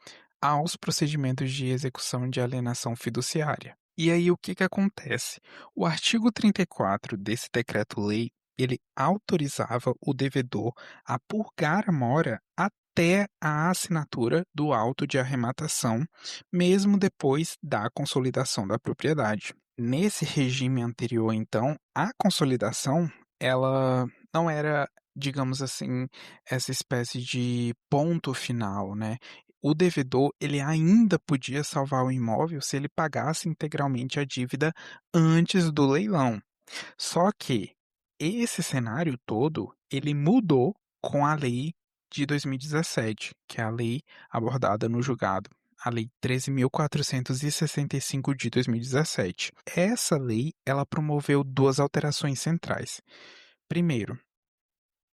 A: aos procedimentos de execução de alienação fiduciária. E aí o que que acontece? O artigo 34 desse decreto-lei, ele autorizava o devedor a purgar a mora até a assinatura do auto de arrematação, mesmo depois da consolidação da propriedade. Nesse regime anterior, então, a consolidação, ela não era, digamos assim, essa espécie de ponto final, né. O devedor, ele ainda podia salvar o imóvel se ele pagasse integralmente a dívida antes do leilão. Só que esse cenário todo, ele mudou com a lei de 2017, que é a lei abordada no julgado, a lei 13.465 de 2017. Essa lei, ela promoveu 2 alterações centrais. Primeiro,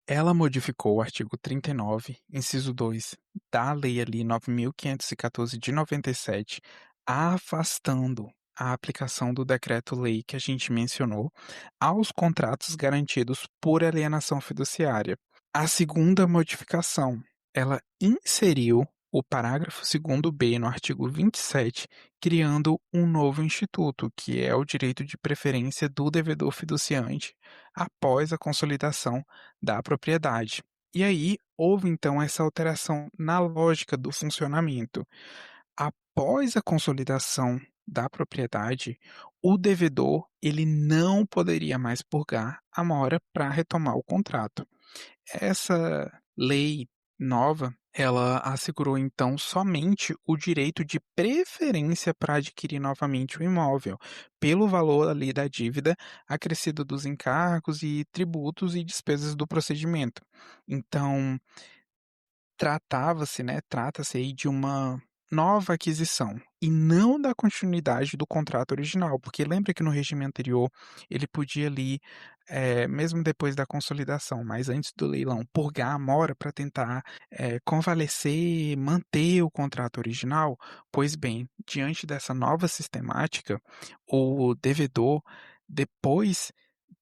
A: ela modificou o artigo 39, inciso 2 da lei ali 9.514 de 97, afastando a aplicação do decreto-lei que a gente mencionou aos contratos garantidos por alienação fiduciária. A segunda modificação, ela inseriu o parágrafo 2º-B no artigo 27, criando um novo instituto, que é o direito de preferência do devedor fiduciante após a consolidação da propriedade. E aí houve então essa alteração na lógica do funcionamento. Após a consolidação da propriedade, o devedor ele não poderia mais purgar a mora para retomar o contrato. Essa lei nova, ela assegurou então somente o direito de preferência para adquirir novamente o imóvel, pelo valor ali da dívida acrescido dos encargos e tributos e despesas do procedimento. Então, trata-se aí de uma nova aquisição e não da continuidade do contrato original, porque lembra que no regime anterior ele podia ali, mesmo depois da consolidação, mas antes do leilão, purgar a mora para tentar, convalescer, manter o contrato original? Pois bem, diante dessa nova sistemática, o devedor, depois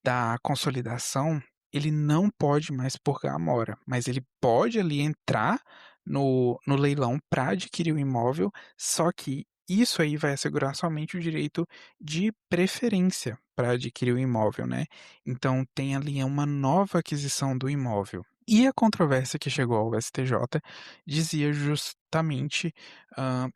A: da consolidação, ele não pode mais purgar a mora, mas ele pode ali entrar no leilão para adquirir o imóvel, só que isso aí vai assegurar somente o direito de preferência para adquirir o imóvel, né. Então tem ali uma nova aquisição do imóvel. E a controvérsia que chegou ao STJ dizia justamente,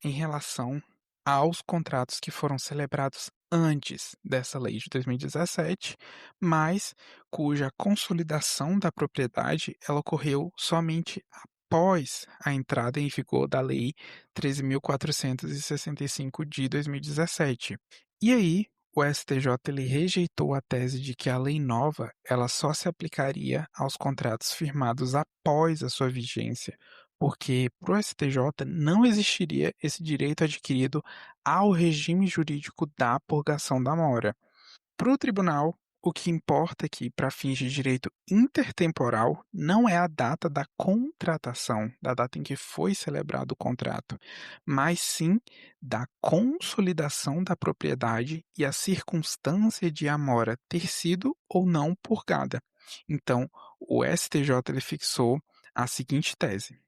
A: em relação aos contratos que foram celebrados antes dessa lei de 2017, mas cuja consolidação da propriedade ela ocorreu somente após a entrada em vigor da Lei 13.465 de 2017. E aí, o STJ ele rejeitou a tese de que a lei nova ela só se aplicaria aos contratos firmados após a sua vigência, porque para o STJ não existiria esse direito adquirido ao regime jurídico da purgação da mora. Para o tribunal, o que importa é que, para fins de direito intertemporal, não é a data da contratação, da data em que foi celebrado o contrato, mas sim da consolidação da propriedade e a circunstância de a mora ter sido ou não purgada. Então, o STJ ele fixou a seguinte tese.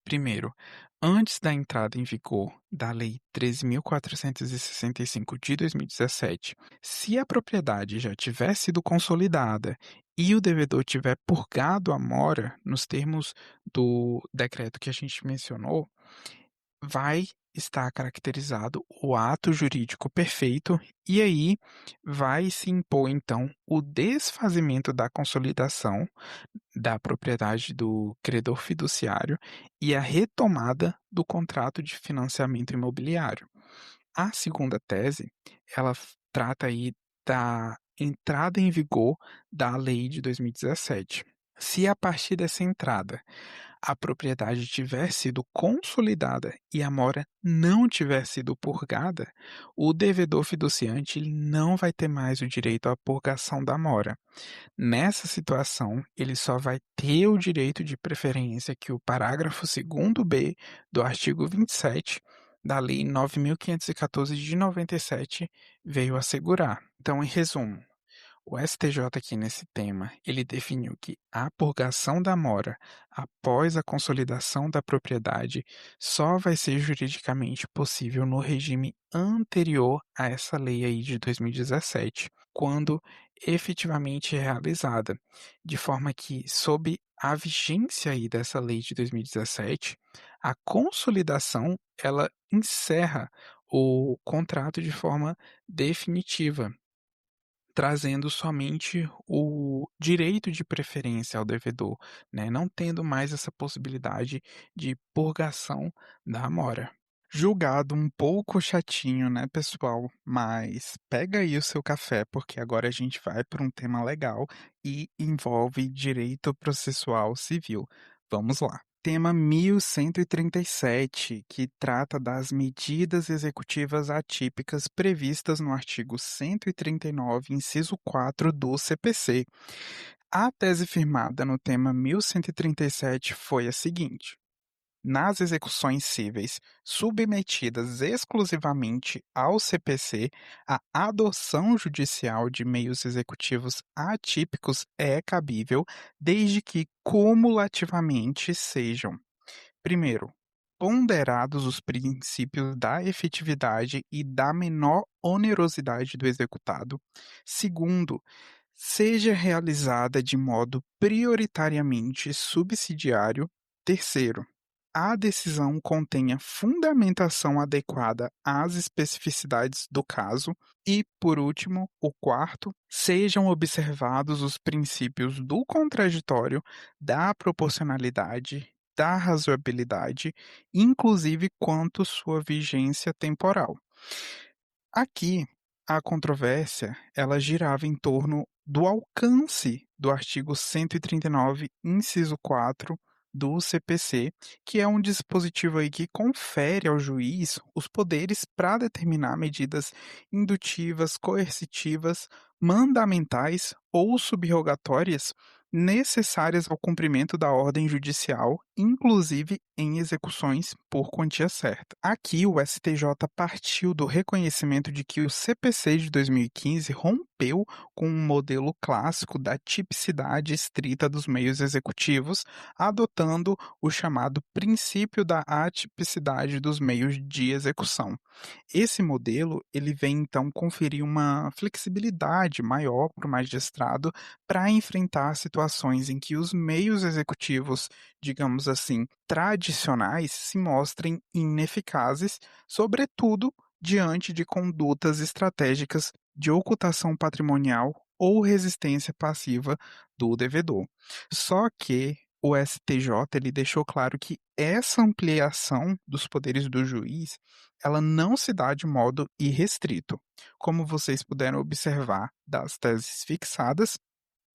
A: Primeiro, antes da entrada em vigor da Lei 13.465 de 2017, se a propriedade já tiver sido consolidada e o devedor tiver purgado a mora, nos termos do decreto que a gente mencionou, vai estar caracterizado o ato jurídico perfeito e aí vai se impor, então, o desfazimento da consolidação da propriedade do credor fiduciário e a retomada do contrato de financiamento imobiliário. A segunda tese, ela trata aí da entrada em vigor da lei de 2017. Se a partir dessa entrada a propriedade tiver sido consolidada e a mora não tiver sido purgada, o devedor fiduciante ele não vai ter mais o direito à purgação da mora. Nessa situação, ele só vai ter o direito de preferência que o parágrafo 2º-B do artigo 27 da Lei 9.514 de 97 veio assegurar. Então, em resumo, o STJ aqui nesse tema, ele definiu que a purgação da mora após a consolidação da propriedade só vai ser juridicamente possível no regime anterior a essa lei aí de 2017, quando efetivamente realizada, de forma que sob a vigência aí dessa lei de 2017, a consolidação ela encerra o contrato de forma definitiva, trazendo somente o direito de preferência ao devedor, né, não tendo mais essa possibilidade de purgação da mora. Julgado um pouco chatinho, né, pessoal? Mas pega aí o seu café, porque agora a gente vai para um tema legal e envolve direito processual civil. Vamos lá. Tema 1137, que trata das medidas executivas atípicas previstas no artigo 139, inciso 4 do CPC. A tese firmada no tema 1137 foi a seguinte: nas execuções cíveis submetidas exclusivamente ao CPC, a adoção judicial de meios executivos atípicos é cabível, desde que cumulativamente sejam: primeiro, ponderados os princípios da efetividade e da menor onerosidade do executado. Segundo, seja realizada de modo prioritariamente subsidiário. Terceiro, a decisão contenha fundamentação adequada às especificidades do caso. E, por último, o quarto, sejam observados os princípios do contraditório, da proporcionalidade, da razoabilidade, inclusive quanto sua vigência temporal. Aqui, a controvérsia, ela girava em torno do alcance do artigo 139, inciso 4 do CPC, que é um dispositivo aí que confere ao juiz os poderes para determinar medidas indutivas, coercitivas, mandamentais ou subrogatórias necessárias ao cumprimento da ordem judicial, inclusive em execuções por quantia certa. Aqui, o STJ partiu do reconhecimento de que o CPC de 2015 rompeu com um modelo clássico da tipicidade estrita dos meios executivos, adotando o chamado princípio da atipicidade dos meios de execução. Esse modelo, ele vem então conferir uma flexibilidade maior para o magistrado para enfrentar situações em que os meios executivos, digamos assim, tradicionais se mostrem ineficazes, sobretudo diante de condutas estratégicas de ocultação patrimonial ou resistência passiva do devedor. Só que o STJ ele deixou claro que essa ampliação dos poderes do juiz ela não se dá de modo irrestrito. Como vocês puderam observar das teses fixadas,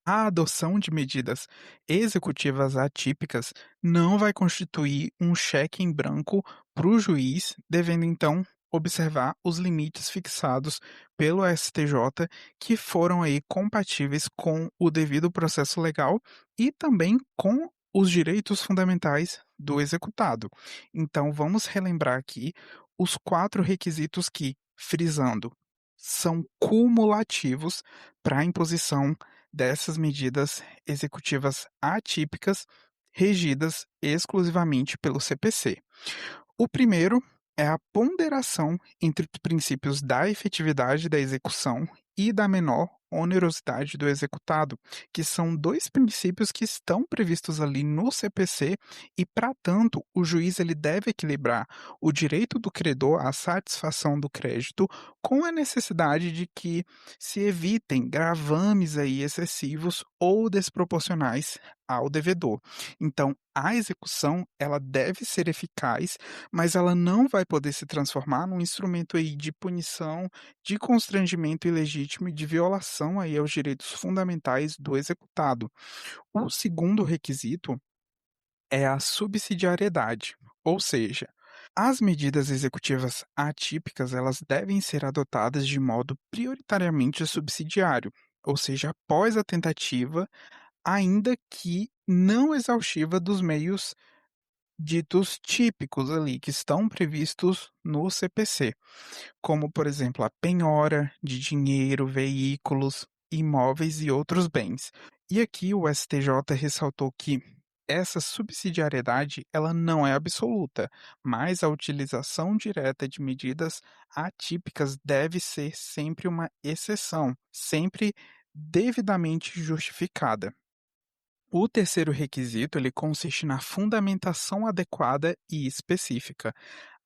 A: a adoção de medidas executivas atípicas não vai constituir um cheque em branco para o juiz, devendo então observar os limites fixados pelo STJ, que foram aí compatíveis com o devido processo legal e também com os direitos fundamentais do executado. Então, vamos relembrar aqui os 4 requisitos que, frisando, são cumulativos para a imposição dessas medidas executivas atípicas, regidas exclusivamente pelo CPC. O primeiro é a ponderação entre os princípios da efetividade da execução e da menor onerosidade do executado, que são 2 princípios que estão previstos ali no CPC e, para tanto, o juiz ele deve equilibrar o direito do credor à satisfação do crédito com a necessidade de que se evitem gravames aí excessivos ou desproporcionais ao devedor. Então, a execução ela deve ser eficaz, mas ela não vai poder se transformar num instrumento aí de punição, de constrangimento ilegítimo e de violação aí aos direitos fundamentais do executado. O segundo requisito é a subsidiariedade, ou seja, as medidas executivas atípicas elas devem ser adotadas de modo prioritariamente subsidiário, ou seja, após a tentativa, ainda que não exaustiva dos meios ditos típicos ali, que estão previstos no CPC, como, por exemplo, a penhora de dinheiro, veículos, imóveis e outros bens. E aqui o STJ ressaltou que essa subsidiariedade ela não é absoluta, mas a utilização direta de medidas atípicas deve ser sempre uma exceção, sempre devidamente justificada. O terceiro requisito, ele consiste na fundamentação adequada e específica,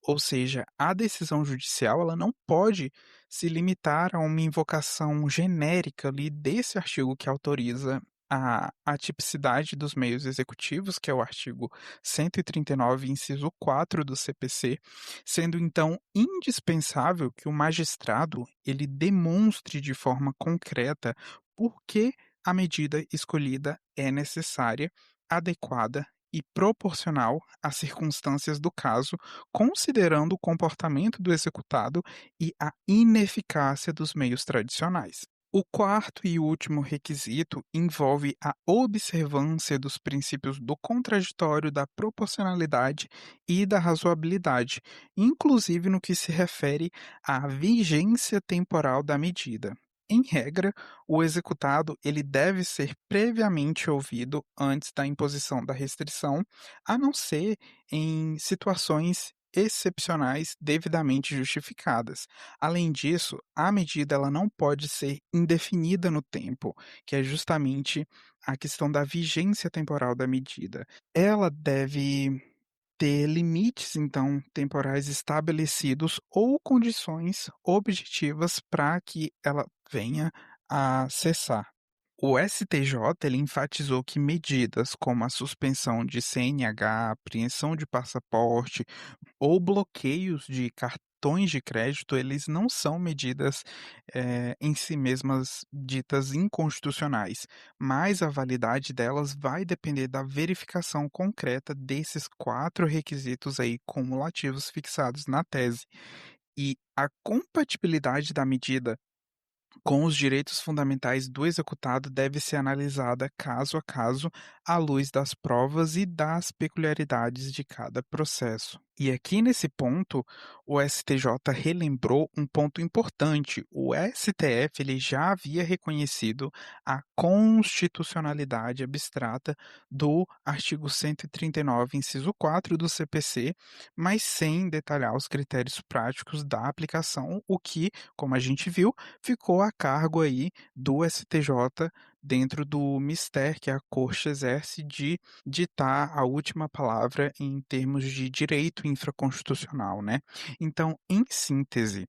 A: ou seja, a decisão judicial ela não pode se limitar a uma invocação genérica ali desse artigo que autoriza a tipicidade dos meios executivos, que é o artigo 139, inciso 4 do CPC, sendo então indispensável que o magistrado ele demonstre de forma concreta por que a medida escolhida é necessária, adequada e proporcional às circunstâncias do caso, considerando o comportamento do executado e a ineficácia dos meios tradicionais. O quarto e último requisito envolve a observância dos princípios do contraditório, da proporcionalidade e da razoabilidade, inclusive no que se refere à vigência temporal da medida. Em regra, o executado ele deve ser previamente ouvido antes da imposição da restrição, a não ser em situações excepcionais devidamente justificadas. Além disso, a medida ela não pode ser indefinida no tempo, que é justamente a questão da vigência temporal da medida. Ela deve ter limites, então, temporais estabelecidos ou condições objetivas para que ela venha a cessar. O STJ ele enfatizou que medidas como a suspensão de CNH, apreensão de passaporte ou bloqueios de cartões de crédito, eles não são medidas, em si mesmas ditas inconstitucionais, mas a validade delas vai depender da verificação concreta desses 4 requisitos aí cumulativos fixados na tese. E a compatibilidade da medida com os direitos fundamentais do executado deve ser analisada caso a caso, à luz das provas e das peculiaridades de cada processo. E aqui nesse ponto, o STJ relembrou um ponto importante. O STF ele já havia reconhecido a constitucionalidade abstrata do artigo 139, inciso 4 do CPC, mas sem detalhar os critérios práticos da aplicação, o que, como a gente viu, ficou a cargo aí do STJ dentro do mistério que a Corte exerce de ditar a última palavra em termos de direito infraconstitucional, né. Então, em síntese,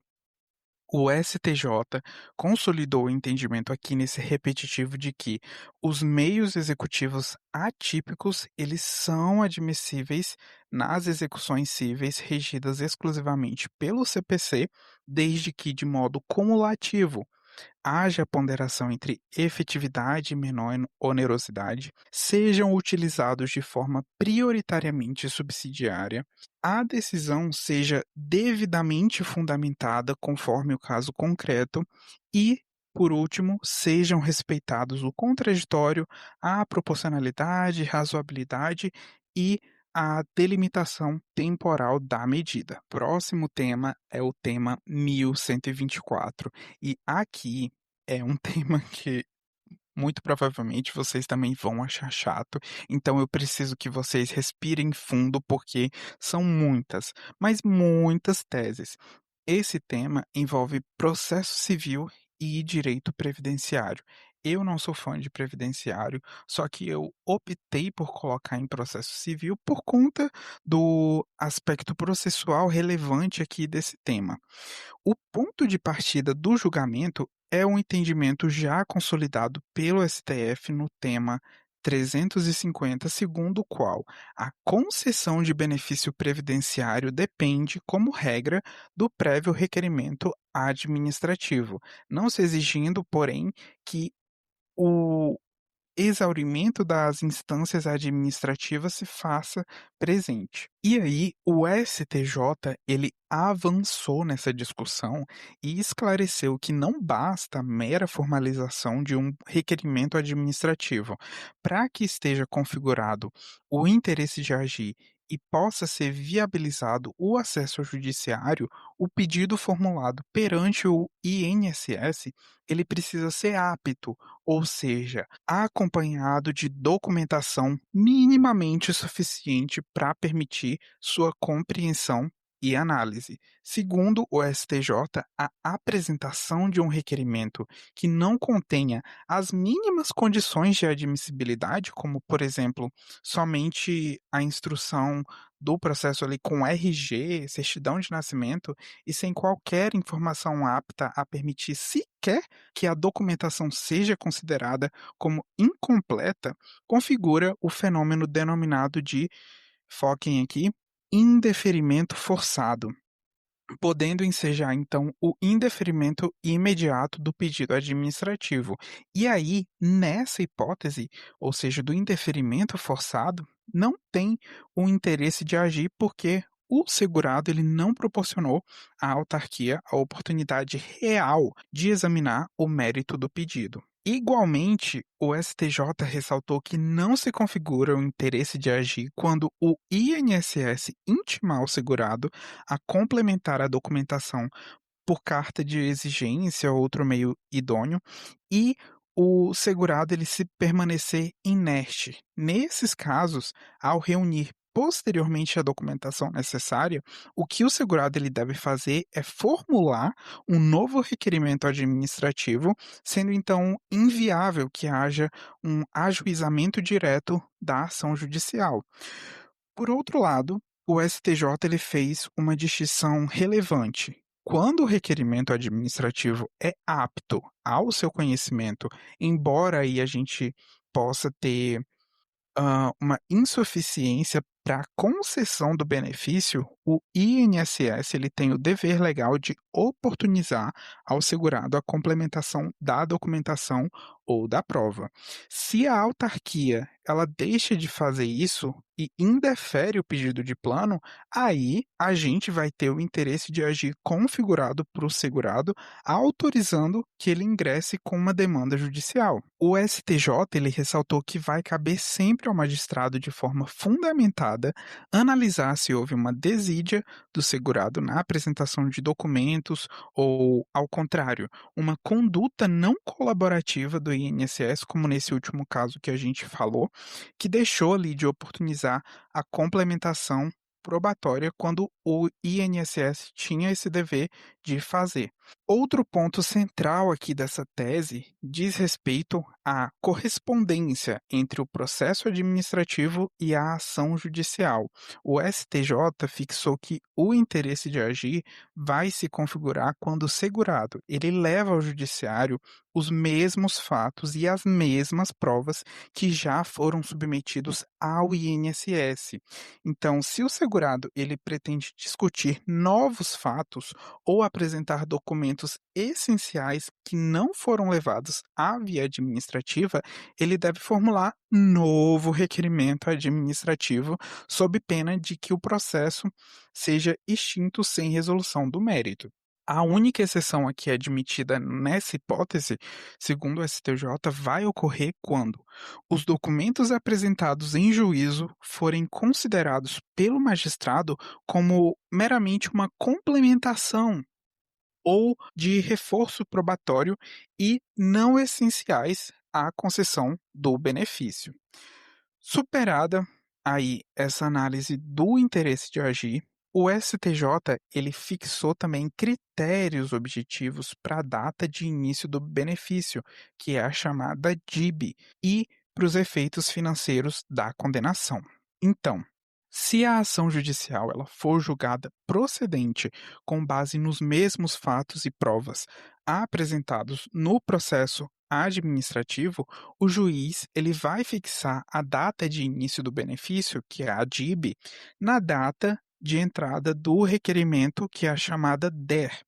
A: o STJ consolidou o entendimento aqui nesse repetitivo de que os meios executivos atípicos, eles são admissíveis nas execuções cíveis regidas exclusivamente pelo CPC, desde que de modo cumulativo haja ponderação entre efetividade e menor onerosidade, sejam utilizados de forma prioritariamente subsidiária, a decisão seja devidamente fundamentada conforme o caso concreto e, por último, sejam respeitados o contraditório, a proporcionalidade, razoabilidade e a delimitação temporal da medida. Próximo tema é o tema 1124. E aqui é um tema que muito provavelmente vocês também vão achar chato, então eu preciso que vocês respirem fundo, porque são muitas, mas muitas teses. Esse tema envolve processo civil e direito previdenciário. Eu não sou fã de previdenciário, só que eu optei por colocar em processo civil por conta do aspecto processual relevante aqui desse tema. O ponto de partida do julgamento é um entendimento já consolidado pelo STF no tema 350, segundo o qual a concessão de benefício previdenciário depende, como regra, do prévio requerimento administrativo, não se exigindo, porém, que o exaurimento das instâncias administrativas se faça presente. E aí, o STJ, ele avançou nessa discussão e esclareceu que não basta a mera formalização de um requerimento administrativo. Para que esteja configurado o interesse de agir e possa ser viabilizado o acesso ao judiciário, o pedido formulado perante o INSS, ele precisa ser apto, ou seja, acompanhado de documentação minimamente suficiente para permitir sua compreensão e análise. Segundo o STJ, a apresentação de um requerimento que não contenha as mínimas condições de admissibilidade, como, por exemplo, somente a instrução do processo ali com RG, certidão de nascimento, e sem qualquer informação apta a permitir sequer que a documentação seja considerada como incompleta, configura o fenômeno denominado de, foquem aqui, indeferimento forçado, podendo ensejar então o indeferimento imediato do pedido administrativo. E aí, nessa hipótese, ou seja, do indeferimento forçado, não tem o interesse de agir porque o segurado ele não proporcionou à autarquia a oportunidade real de examinar o mérito do pedido. Igualmente, o STJ ressaltou que não se configura o interesse de agir quando o INSS intimar o segurado a complementar a documentação por carta de exigência ou outro meio idôneo, e o segurado ele se permanecer inerte. Nesses casos, ao reunir posteriormente a documentação necessária, o que o segurado ele deve fazer é formular um novo requerimento administrativo, sendo então inviável que haja um ajuizamento direto da ação judicial. Por outro lado, o STJ ele fez uma distinção relevante. Quando o requerimento administrativo é apto ao seu conhecimento, embora aí a gente possa ter uma insuficiência para a concessão do benefício, o INSS ele tem o dever legal de oportunizar ao segurado a complementação da documentação ou da prova. Se a autarquia ela deixa de fazer isso e indefere o pedido de plano, aí a gente vai ter o interesse de agir configurado para o segurado, autorizando que ele ingresse com uma demanda judicial. O STJ ele ressaltou que vai caber sempre ao magistrado de forma fundamentada analisar se houve uma desídia do segurado na apresentação de documentos ou, ao contrário, uma conduta não colaborativa do INSS, como nesse último caso que a gente falou, que deixou ali de oportunizar a complementação probatória quando o INSS tinha esse dever de fazer. Outro ponto central aqui dessa tese diz respeito à correspondência entre o processo administrativo e a ação judicial. O STJ fixou que o interesse de agir vai se configurar quando o segurado ele leva ao judiciário os mesmos fatos e as mesmas provas que já foram submetidos ao INSS. Então, se o segurado ele pretende discutir novos fatos ou apresentar documentos essenciais que não foram levados à via administrativa, ele deve formular novo requerimento administrativo, sob pena de que o processo seja extinto sem resolução do mérito. A única exceção aqui admitida nessa hipótese, segundo o STJ, vai ocorrer quando os documentos apresentados em juízo forem considerados pelo magistrado como meramente uma complementação ou de reforço probatório e não essenciais à concessão do benefício. Superada aí essa análise do interesse de agir, o STJ ele fixou também critérios objetivos para a data de início do benefício, que é a chamada DIB, e para os efeitos financeiros da condenação. Então, se a ação judicial ela for julgada procedente com base nos mesmos fatos e provas apresentados no processo administrativo, o juiz ele vai fixar a data de início do benefício, que é a DIB, na data de entrada do requerimento, que é a chamada DER,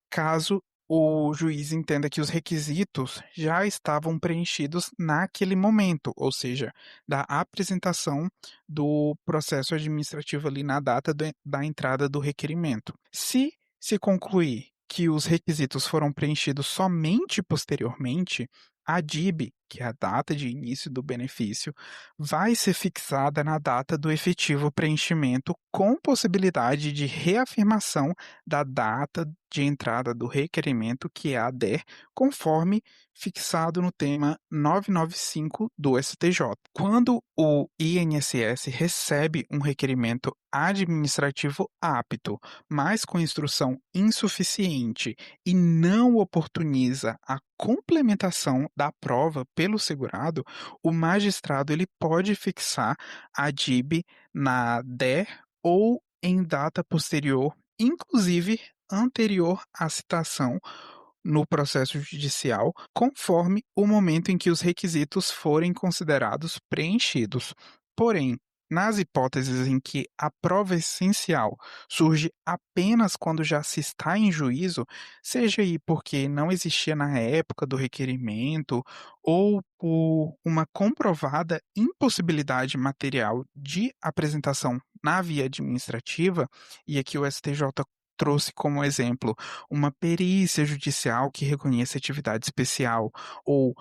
A: caso o juiz entenda que os requisitos já estavam preenchidos naquele momento, ou seja, da apresentação do processo administrativo ali na data da entrada do requerimento. Se concluir que os requisitos foram preenchidos somente posteriormente, a DIB, que é a data de início do benefício, vai ser fixada na data do efetivo preenchimento, com possibilidade de reafirmação da data de entrada do requerimento, que é a DER, conforme fixado no tema 995 do STJ. Quando o INSS recebe um requerimento administrativo apto, mas com instrução insuficiente e não oportuniza a complementação da prova pelo segurado, o magistrado ele pode fixar a DIB na DER ou em data posterior, inclusive anterior à citação no processo judicial, conforme o momento em que os requisitos forem considerados preenchidos. Porém, nas hipóteses em que a prova essencial surge apenas quando já se está em juízo, seja aí porque não existia na época do requerimento ou por uma comprovada impossibilidade material de apresentação na via administrativa, e aqui o STJ trouxe como exemplo uma perícia judicial que reconheça atividade especial ou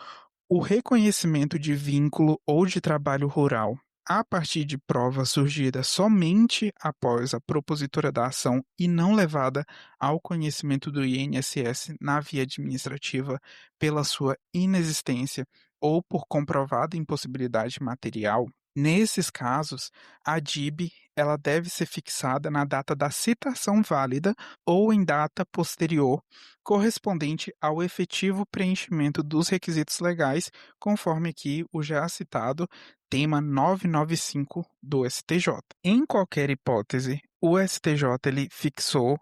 A: o reconhecimento de vínculo ou de trabalho rural a partir de prova surgida somente após a propositura da ação e não levada ao conhecimento do INSS na via administrativa pela sua inexistência ou por comprovada impossibilidade material. Nesses casos, a DIB ela deve ser fixada na data da citação válida ou em data posterior, correspondente ao efetivo preenchimento dos requisitos legais, conforme aqui o já citado tema 995 do STJ. Em qualquer hipótese, o STJ ele fixou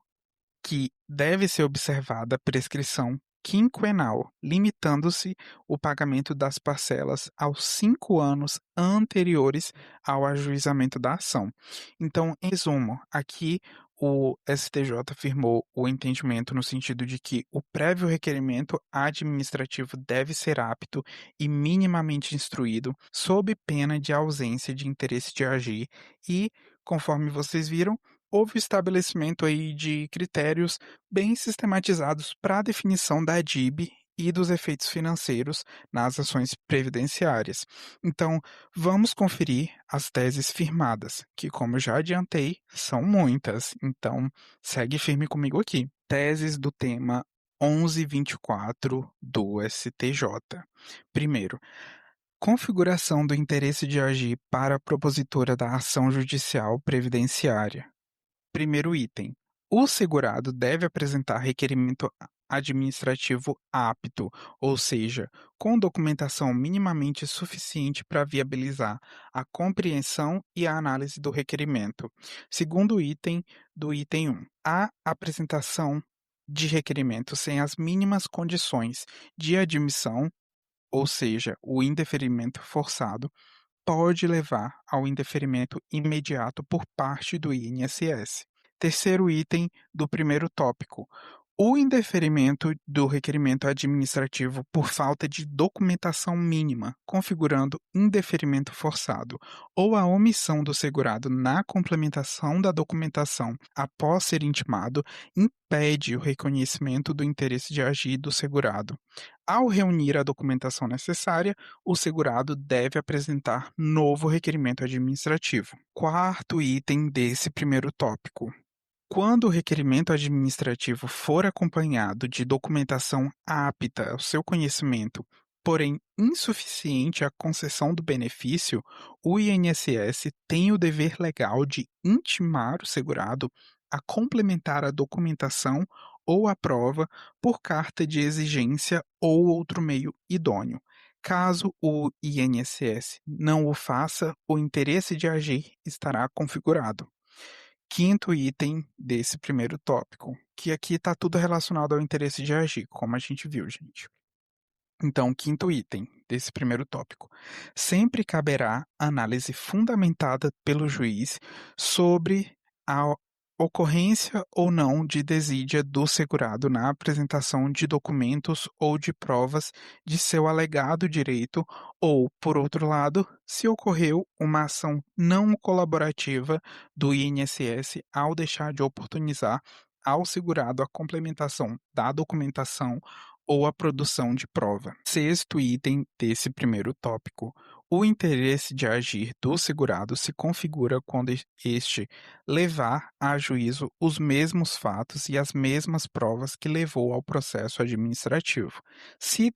A: que deve ser observada a prescrição quinquenal, limitando-se o pagamento das parcelas aos 5 anos anteriores ao ajuizamento da ação. Então, em resumo, aqui o STJ firmou o entendimento no sentido de que o prévio requerimento administrativo deve ser apto e minimamente instruído, sob pena de ausência de interesse de agir e, conforme vocês viram, houve o estabelecimento aí de critérios bem sistematizados para a definição da DIB e dos efeitos financeiros nas ações previdenciárias. Então, vamos conferir as teses firmadas, que, como eu já adiantei, são muitas. Então, segue firme comigo aqui. Teses do tema 1124 do STJ. Primeiro, configuração do interesse de agir para a propositora da ação judicial previdenciária. Primeiro item. O segurado deve apresentar requerimento administrativo apto, ou seja, com documentação minimamente suficiente para viabilizar a compreensão e a análise do requerimento. Segundo item do item 1. A apresentação de requerimento sem as mínimas condições de admissão, ou seja, o indeferimento forçado, pode levar ao indeferimento imediato por parte do INSS. Terceiro item do primeiro tópico. O indeferimento do requerimento administrativo por falta de documentação mínima, configurando indeferimento forçado, ou a omissão do segurado na complementação da documentação após ser intimado, impede o reconhecimento do interesse de agir do segurado. Ao reunir a documentação necessária, o segurado deve apresentar novo requerimento administrativo. Quarto item desse primeiro tópico. Quando o requerimento administrativo for acompanhado de documentação apta ao seu conhecimento, porém insuficiente à concessão do benefício, o INSS tem o dever legal de intimar o segurado a complementar a documentação ou a prova por carta de exigência ou outro meio idôneo. Caso o INSS não o faça, o interesse de agir estará configurado. Quinto item desse primeiro tópico, que aqui está tudo relacionado ao interesse de agir, como a gente viu, gente. Então, quinto item desse primeiro tópico. Sempre caberá análise fundamentada pelo juiz sobre a ocorrência ou não de desídia do segurado na apresentação de documentos ou de provas de seu alegado direito ou, por outro lado, se ocorreu uma ação não colaborativa do INSS ao deixar de oportunizar ao segurado a complementação da documentação ou a produção de prova. Sexto item desse primeiro tópico. O interesse de agir do segurado se configura quando este levar a juízo os mesmos fatos e as mesmas provas que levou ao processo administrativo. Se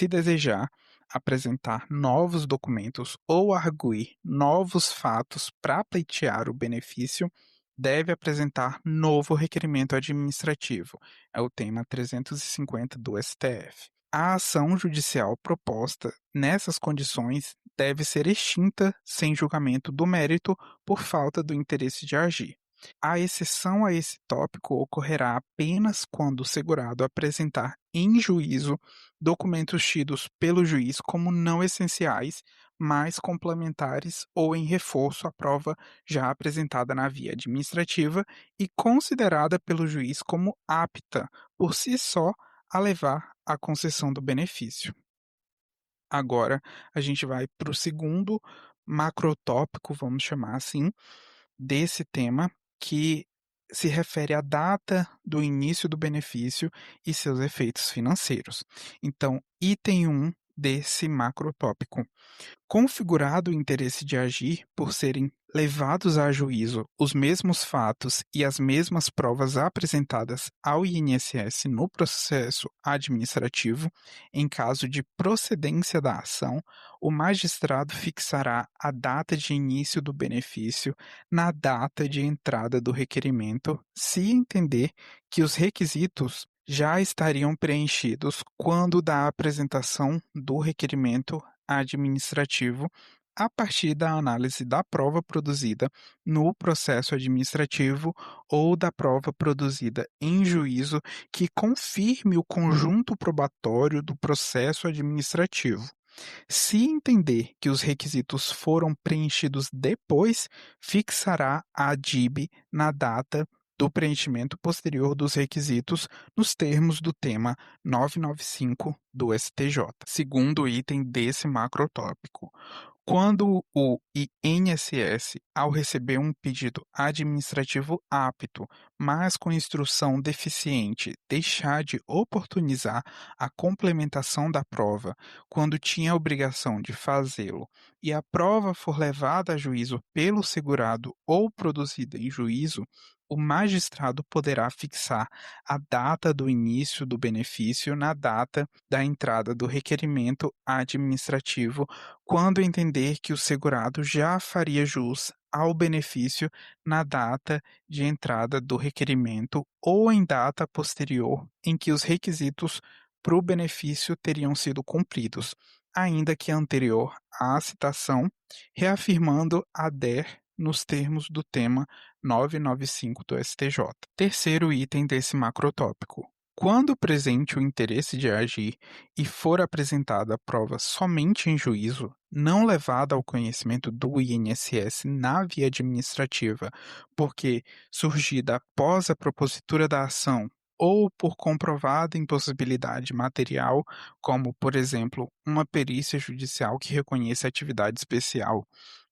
A: desejar apresentar novos documentos ou arguir novos fatos para pleitear o benefício, deve apresentar novo requerimento administrativo. É o tema 350 do STF. A ação judicial proposta nessas condições deve ser extinta sem julgamento do mérito por falta do interesse de agir. A exceção a esse tópico ocorrerá apenas quando o segurado apresentar em juízo documentos tidos pelo juiz como não essenciais, mas complementares ou em reforço à prova já apresentada na via administrativa e considerada pelo juiz como apta, por si só, a levar à concessão do benefício. Agora, a gente vai para o segundo macrotópico, vamos chamar assim, desse tema, que se refere à data do início do benefício e seus efeitos financeiros. Então, item 1 desse macrotópico. Configurado o interesse de agir por serem levados a juízo os mesmos fatos e as mesmas provas apresentadas ao INSS no processo administrativo, em caso de procedência da ação, o magistrado fixará a data de início do benefício na data de entrada do requerimento, se entender que os requisitos já estariam preenchidos quando da apresentação do requerimento administrativo a partir da análise da prova produzida no processo administrativo ou da prova produzida em juízo que confirme o conjunto probatório do processo administrativo. Se entender que os requisitos foram preenchidos depois, fixará a DIB na data do preenchimento posterior dos requisitos nos termos do tema 995 do STJ, segundo item desse macrotópico. Quando o INSS, ao receber um pedido administrativo apto, mas com instrução deficiente, deixar de oportunizar a complementação da prova quando tinha a obrigação de fazê-lo, e a prova for levada a juízo pelo segurado ou produzida em juízo, o magistrado poderá fixar a data do início do benefício na data da entrada do requerimento administrativo quando entender que o segurado já faria jus ao benefício na data de entrada do requerimento ou em data posterior em que os requisitos para o benefício teriam sido cumpridos, ainda que anterior à citação, reafirmando a DER nos termos do tema 995 do STJ. Terceiro item desse macrotópico. Quando presente o interesse de agir e for apresentada a prova somente em juízo, não levada ao conhecimento do INSS na via administrativa, porque surgida após a propositura da ação ou por comprovada impossibilidade material, como, por exemplo, uma perícia judicial que reconheça atividade especial,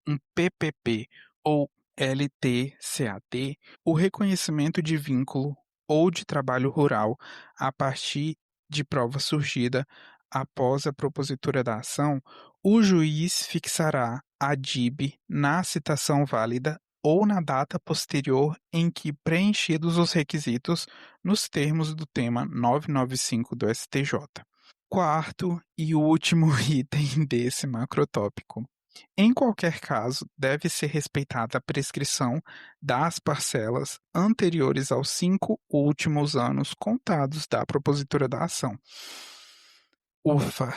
A: um PPP ou LTCAT, o reconhecimento de vínculo ou de trabalho rural a partir de prova surgida após a propositura da ação, o juiz fixará a DIB na citação válida ou na data posterior em que preenchidos os requisitos nos termos do tema 995 do STJ. Quarto e último item desse macrotópico. Em qualquer caso, deve ser respeitada a prescrição das parcelas anteriores aos 5 últimos anos contados da propositura da ação. Ufa!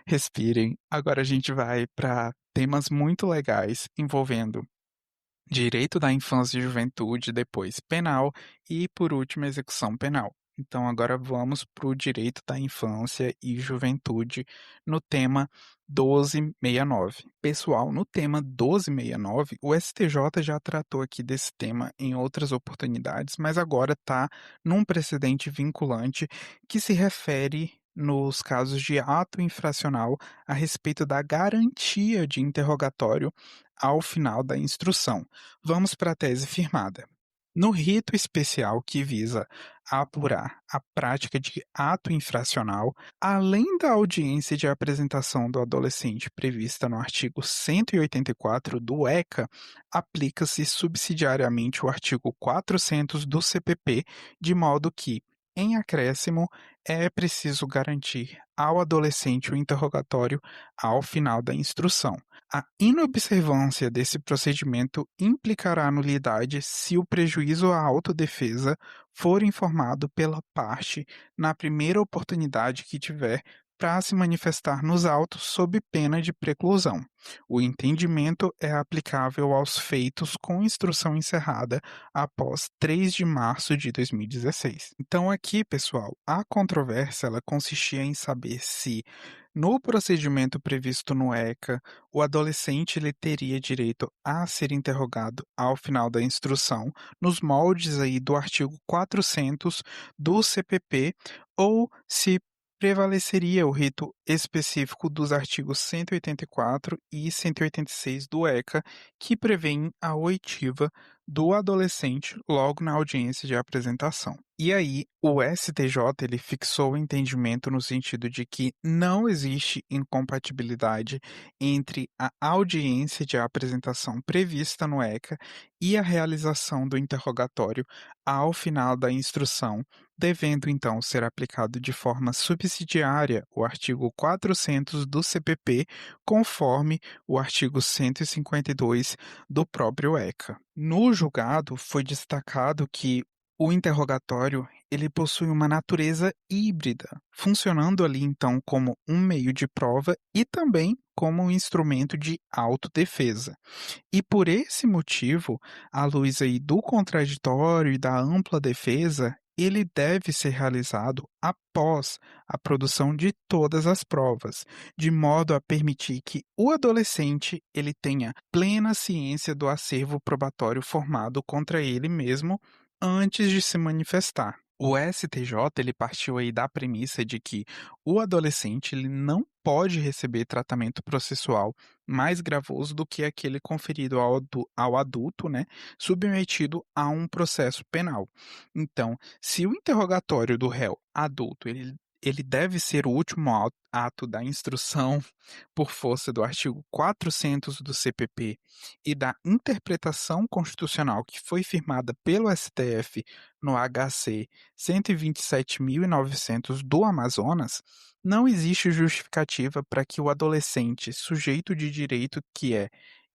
A: Respirem. Agora a gente vai para temas muito legais envolvendo direito da infância e juventude, depois penal e, por último, execução penal. Então, agora vamos para o direito da infância e juventude no tema 1269. Pessoal, no tema 1269, o STJ já tratou aqui desse tema em outras oportunidades, mas agora está num precedente vinculante que se refere nos casos de ato infracional a respeito da garantia de interrogatório ao final da instrução. Vamos para a tese firmada. No rito especial que visa apurar a prática de ato infracional, além da audiência de apresentação do adolescente prevista no artigo 184 do ECA, aplica-se subsidiariamente o artigo 400 do CPP, de modo que, em acréscimo, é preciso garantir ao adolescente o interrogatório ao final da instrução. A inobservância desse procedimento implicará nulidade se o prejuízo à autodefesa for informado pela parte na primeira oportunidade que tiver para se manifestar nos autos sob pena de preclusão. O entendimento é aplicável aos feitos com instrução encerrada após 3 de março de 2016. Então aqui, pessoal, a controvérsia ela consistia em saber se no procedimento previsto no ECA, o adolescente ele teria direito a ser interrogado ao final da instrução, nos moldes aí do artigo 400 do CPP, ou se prevaleceria o rito específico dos artigos 184 e 186 do ECA, que prevêem a oitiva do adolescente logo na audiência de apresentação. E aí, o STJ ele fixou o entendimento no sentido de que não existe incompatibilidade entre a audiência de apresentação prevista no ECA e a realização do interrogatório ao final da instrução, devendo então ser aplicado de forma subsidiária o artigo 400 do CPP, conforme o artigo 152 do próprio ECA. No julgado, foi destacado que O interrogatório, ele possui uma natureza híbrida, funcionando ali então como um meio de prova e também como um instrumento de autodefesa. E por esse motivo, à luz aí do contraditório e da ampla defesa, ele deve ser realizado após a produção de todas as provas, de modo a permitir que o adolescente ele tenha plena ciência do acervo probatório formado contra ele mesmo antes de se manifestar. O STJ ele partiu aí da premissa de que o adolescente ele não pode receber tratamento processual mais gravoso do que aquele conferido ao adulto, né, submetido a um processo penal. Então, se o interrogatório do réu adulto ele deve ser o último ato da instrução por força do artigo 400 do CPP e da interpretação constitucional que foi firmada pelo STF no HC 127.900 do Amazonas, não existe justificativa para que o adolescente, sujeito de direito que é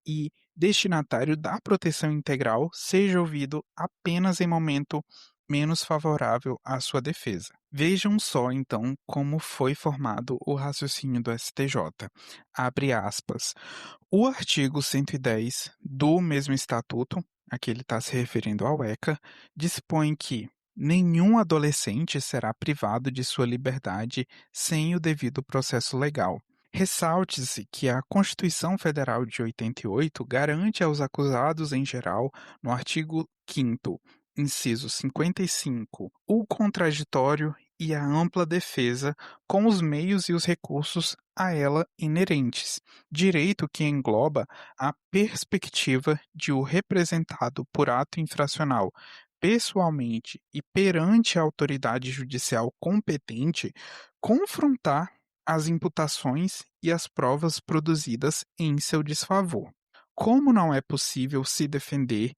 A: e destinatário da proteção integral, seja ouvido apenas em momento menos favorável à sua defesa. Vejam só, então, como foi formado o raciocínio do STJ. Abre aspas. O artigo 110 do mesmo estatuto, a que ele está se referindo ao ECA, dispõe que nenhum adolescente será privado de sua liberdade sem o devido processo legal. Ressalte-se que a Constituição Federal de 88 garante aos acusados em geral, no artigo 5º, inciso 55, o contraditório e a ampla defesa com os meios e os recursos a ela inerentes, direito que engloba a perspectiva de o representado por ato infracional pessoalmente e perante a autoridade judicial competente confrontar as imputações e as provas produzidas em seu desfavor. Como não é possível se defender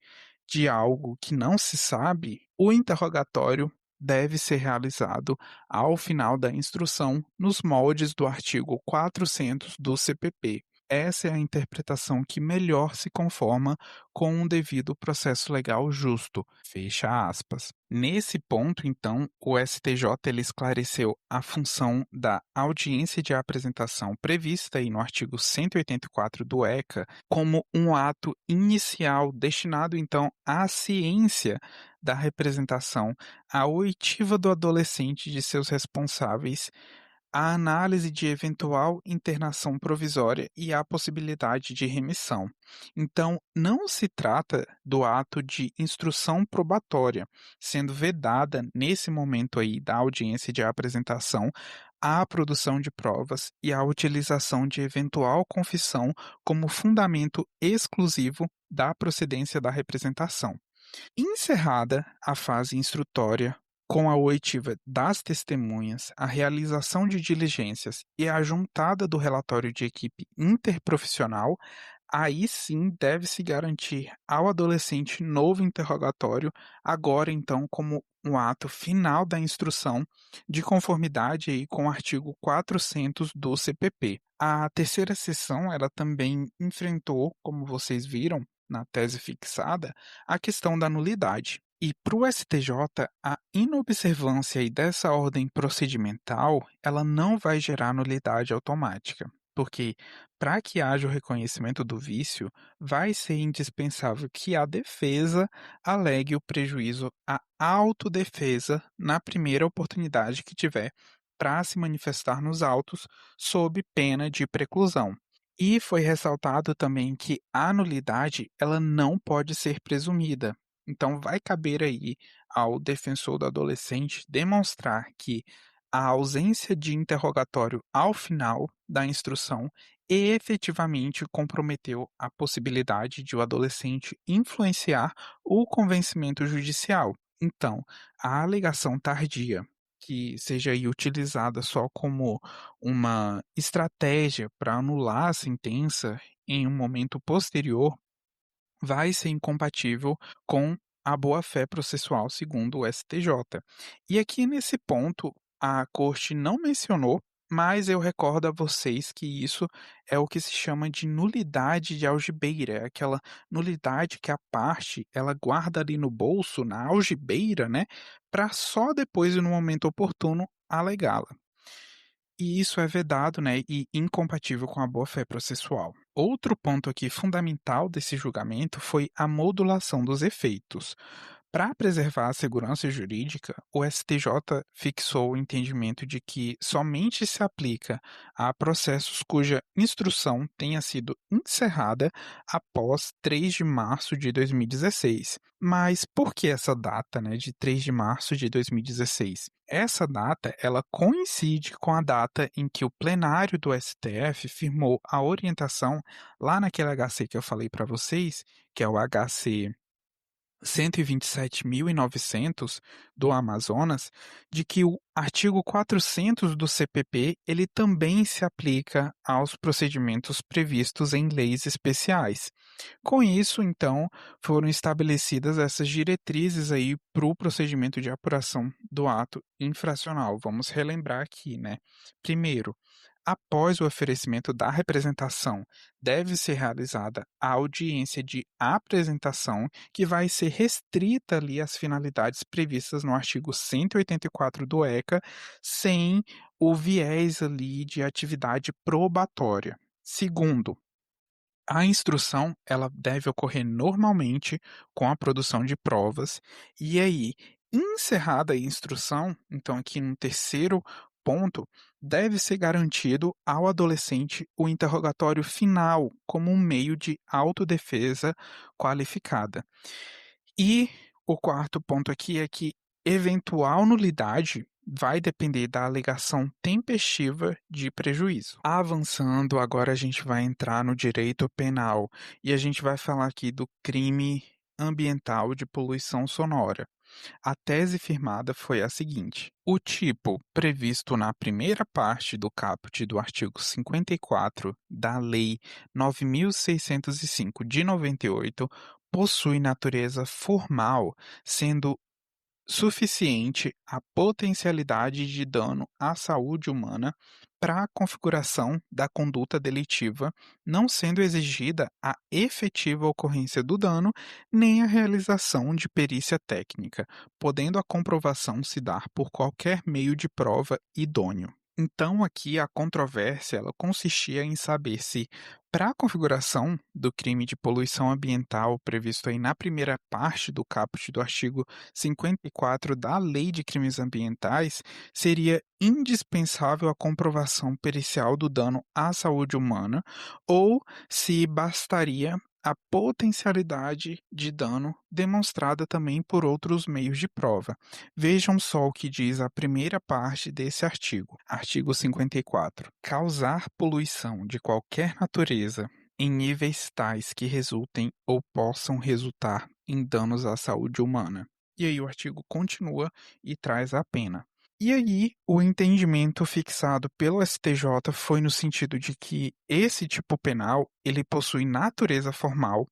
A: de algo que não se sabe, o interrogatório deve ser realizado ao final da instrução nos moldes do artigo 400 do CPP. Essa é a interpretação que melhor se conforma com um devido processo legal justo. Fecha aspas. Nesse ponto, então, o STJ ele esclareceu a função da audiência de apresentação prevista aí no artigo 184 do ECA como um ato inicial destinado, então, à ciência da representação, à oitiva do adolescente de seus responsáveis, a análise de eventual internação provisória e a possibilidade de remissão. Então, não se trata do ato de instrução probatória, sendo vedada nesse momento aí da audiência de apresentação a produção de provas e a utilização de eventual confissão como fundamento exclusivo da procedência da representação. Encerrada a fase instrutória, com a oitiva das testemunhas, a realização de diligências e a juntada do relatório de equipe interprofissional, aí sim deve-se garantir ao adolescente novo interrogatório, agora então como um ato final da instrução, de conformidade aí com o artigo 400 do CPP. A terceira sessão, ela também enfrentou, como vocês viram na tese fixada, a questão da nulidade. E para o STJ, a inobservância aí dessa ordem procedimental, ela não vai gerar nulidade automática, porque para que haja o reconhecimento do vício, vai ser indispensável que a defesa alegue o prejuízo à autodefesa na primeira oportunidade que tiver para se manifestar nos autos sob pena de preclusão. E foi ressaltado também que a nulidade, ela não pode ser presumida. Então vai caber aí ao defensor do adolescente demonstrar que a ausência de interrogatório ao final da instrução efetivamente comprometeu a possibilidade de o adolescente influenciar o convencimento judicial. Então, a alegação tardia, que seja aí utilizada só como uma estratégia para anular a sentença em um momento posterior, vai ser incompatível com a boa-fé processual segundo o STJ. E aqui nesse ponto, a corte não mencionou mas eu recordo a vocês que isso é o que se chama de nulidade de algibeira, é aquela nulidade que a parte ela guarda ali no bolso, na algibeira, né, para só depois, no momento oportuno, alegá-la. E isso é vedado, né, e incompatível com a boa-fé processual. Outro ponto aqui fundamental desse julgamento foi a modulação dos efeitos. Para preservar a segurança jurídica, o STJ fixou o entendimento de que somente se aplica a processos cuja instrução tenha sido encerrada após 3 de março de 2016. Mas por que essa data, né, de 3 de março de 2016? Essa data, ela coincide com a data em que o plenário do STF firmou a orientação lá naquele HC que eu falei para vocês, que é o HC 127.900 do Amazonas, de que o artigo 400 do CPP, ele também se aplica aos procedimentos previstos em leis especiais. Com isso, então, foram estabelecidas essas diretrizes aí para o procedimento de apuração do ato infracional. Vamos relembrar aqui, né? Primeiro, após o oferecimento da representação, deve ser realizada a audiência de apresentação, que vai ser restrita ali às finalidades previstas no artigo 184 do ECA, sem o viés ali de atividade probatória. Segundo, a instrução, ela deve ocorrer normalmente com a produção de provas, e aí, encerrada a instrução, então aqui no terceiro ponto, deve ser garantido ao adolescente o interrogatório final como um meio de autodefesa qualificada. E o quarto ponto aqui é que eventual nulidade vai depender da alegação tempestiva de prejuízo. Avançando, agora a gente vai entrar no direito penal e a gente vai falar aqui do crime ambiental de poluição sonora. A tese firmada foi a seguinte: o tipo previsto na primeira parte do caput do artigo 54 da Lei 9.605 de 98 possui natureza formal, sendo suficiente a potencialidade de dano à saúde humana para a configuração da conduta delitiva, não sendo exigida a efetiva ocorrência do dano nem a realização de perícia técnica, podendo a comprovação se dar por qualquer meio de prova idôneo. Então, aqui a controvérsia ela consistia em saber se, para a configuração do crime de poluição ambiental previsto aí na primeira parte do caput do artigo 54 da Lei de Crimes Ambientais, seria indispensável a comprovação pericial do dano à saúde humana ou se bastaria a potencialidade de dano demonstrada também por outros meios de prova. Vejam só o que diz a primeira parte desse artigo. Artigo 54. Causar poluição de qualquer natureza em níveis tais que resultem ou possam resultar em danos à saúde humana. E aí o artigo continua e traz a pena. E aí, o entendimento fixado pelo STJ foi no sentido de que esse tipo penal, ele possui natureza formal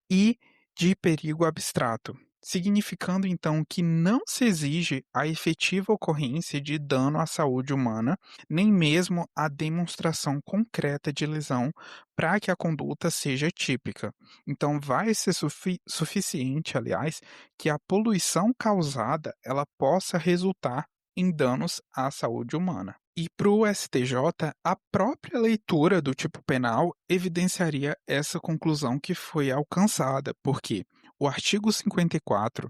A: e de perigo abstrato, significando então que não se exige a efetiva ocorrência de dano à saúde humana, nem mesmo a demonstração concreta de lesão para que a conduta seja típica. Então vai ser suficiente, aliás, que a poluição causada ela possa resultar em danos à saúde humana. E para o STJ, a própria leitura do tipo penal evidenciaria essa conclusão que foi alcançada, porque o artigo 54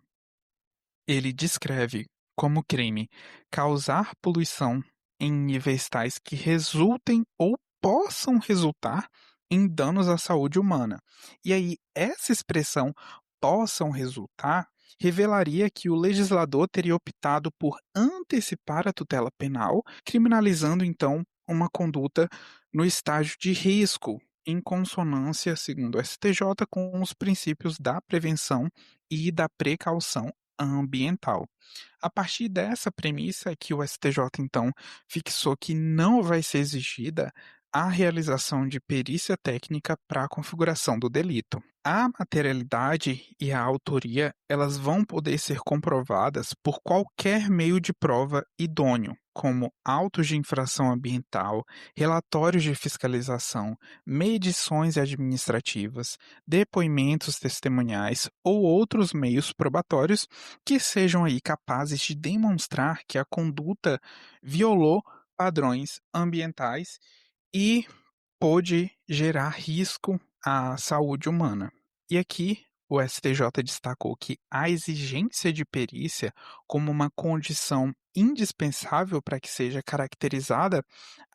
A: ele descreve como crime causar poluição em níveis tais que resultem ou possam resultar em danos à saúde humana. E aí, essa expressão possam resultar revelaria que o legislador teria optado por antecipar a tutela penal, criminalizando então uma conduta no estágio de risco, em consonância, segundo o STJ, com os princípios da prevenção e da precaução ambiental. A partir dessa premissa é que o STJ, então, fixou que não vai ser exigida a realização de perícia técnica para a configuração do delito. A materialidade e a autoria, elas vão poder ser comprovadas por qualquer meio de prova idôneo, como autos de infração ambiental, relatórios de fiscalização, medições administrativas, depoimentos testemunhais ou outros meios probatórios que sejam aí capazes de demonstrar que a conduta violou padrões ambientais e pôde gerar risco à saúde humana. E aqui o STJ destacou que a exigência de perícia, como uma condição indispensável para que seja caracterizada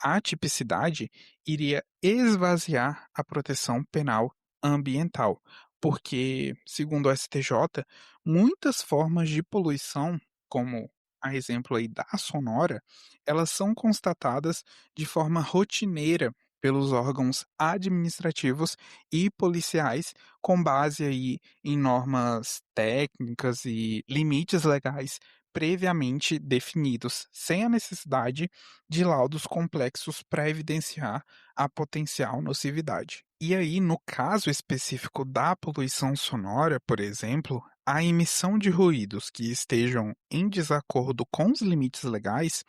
A: a tipicidade, iria esvaziar a proteção penal ambiental, porque, segundo o STJ, muitas formas de poluição, como a exemplo aí da sonora, elas são constatadas de forma rotineira pelos órgãos administrativos e policiais, com base aí em normas técnicas e limites legais previamente definidos, sem a necessidade de laudos complexos para evidenciar a potencial nocividade. E aí, no caso específico da poluição sonora, por exemplo, a emissão de ruídos que estejam em desacordo com os limites legais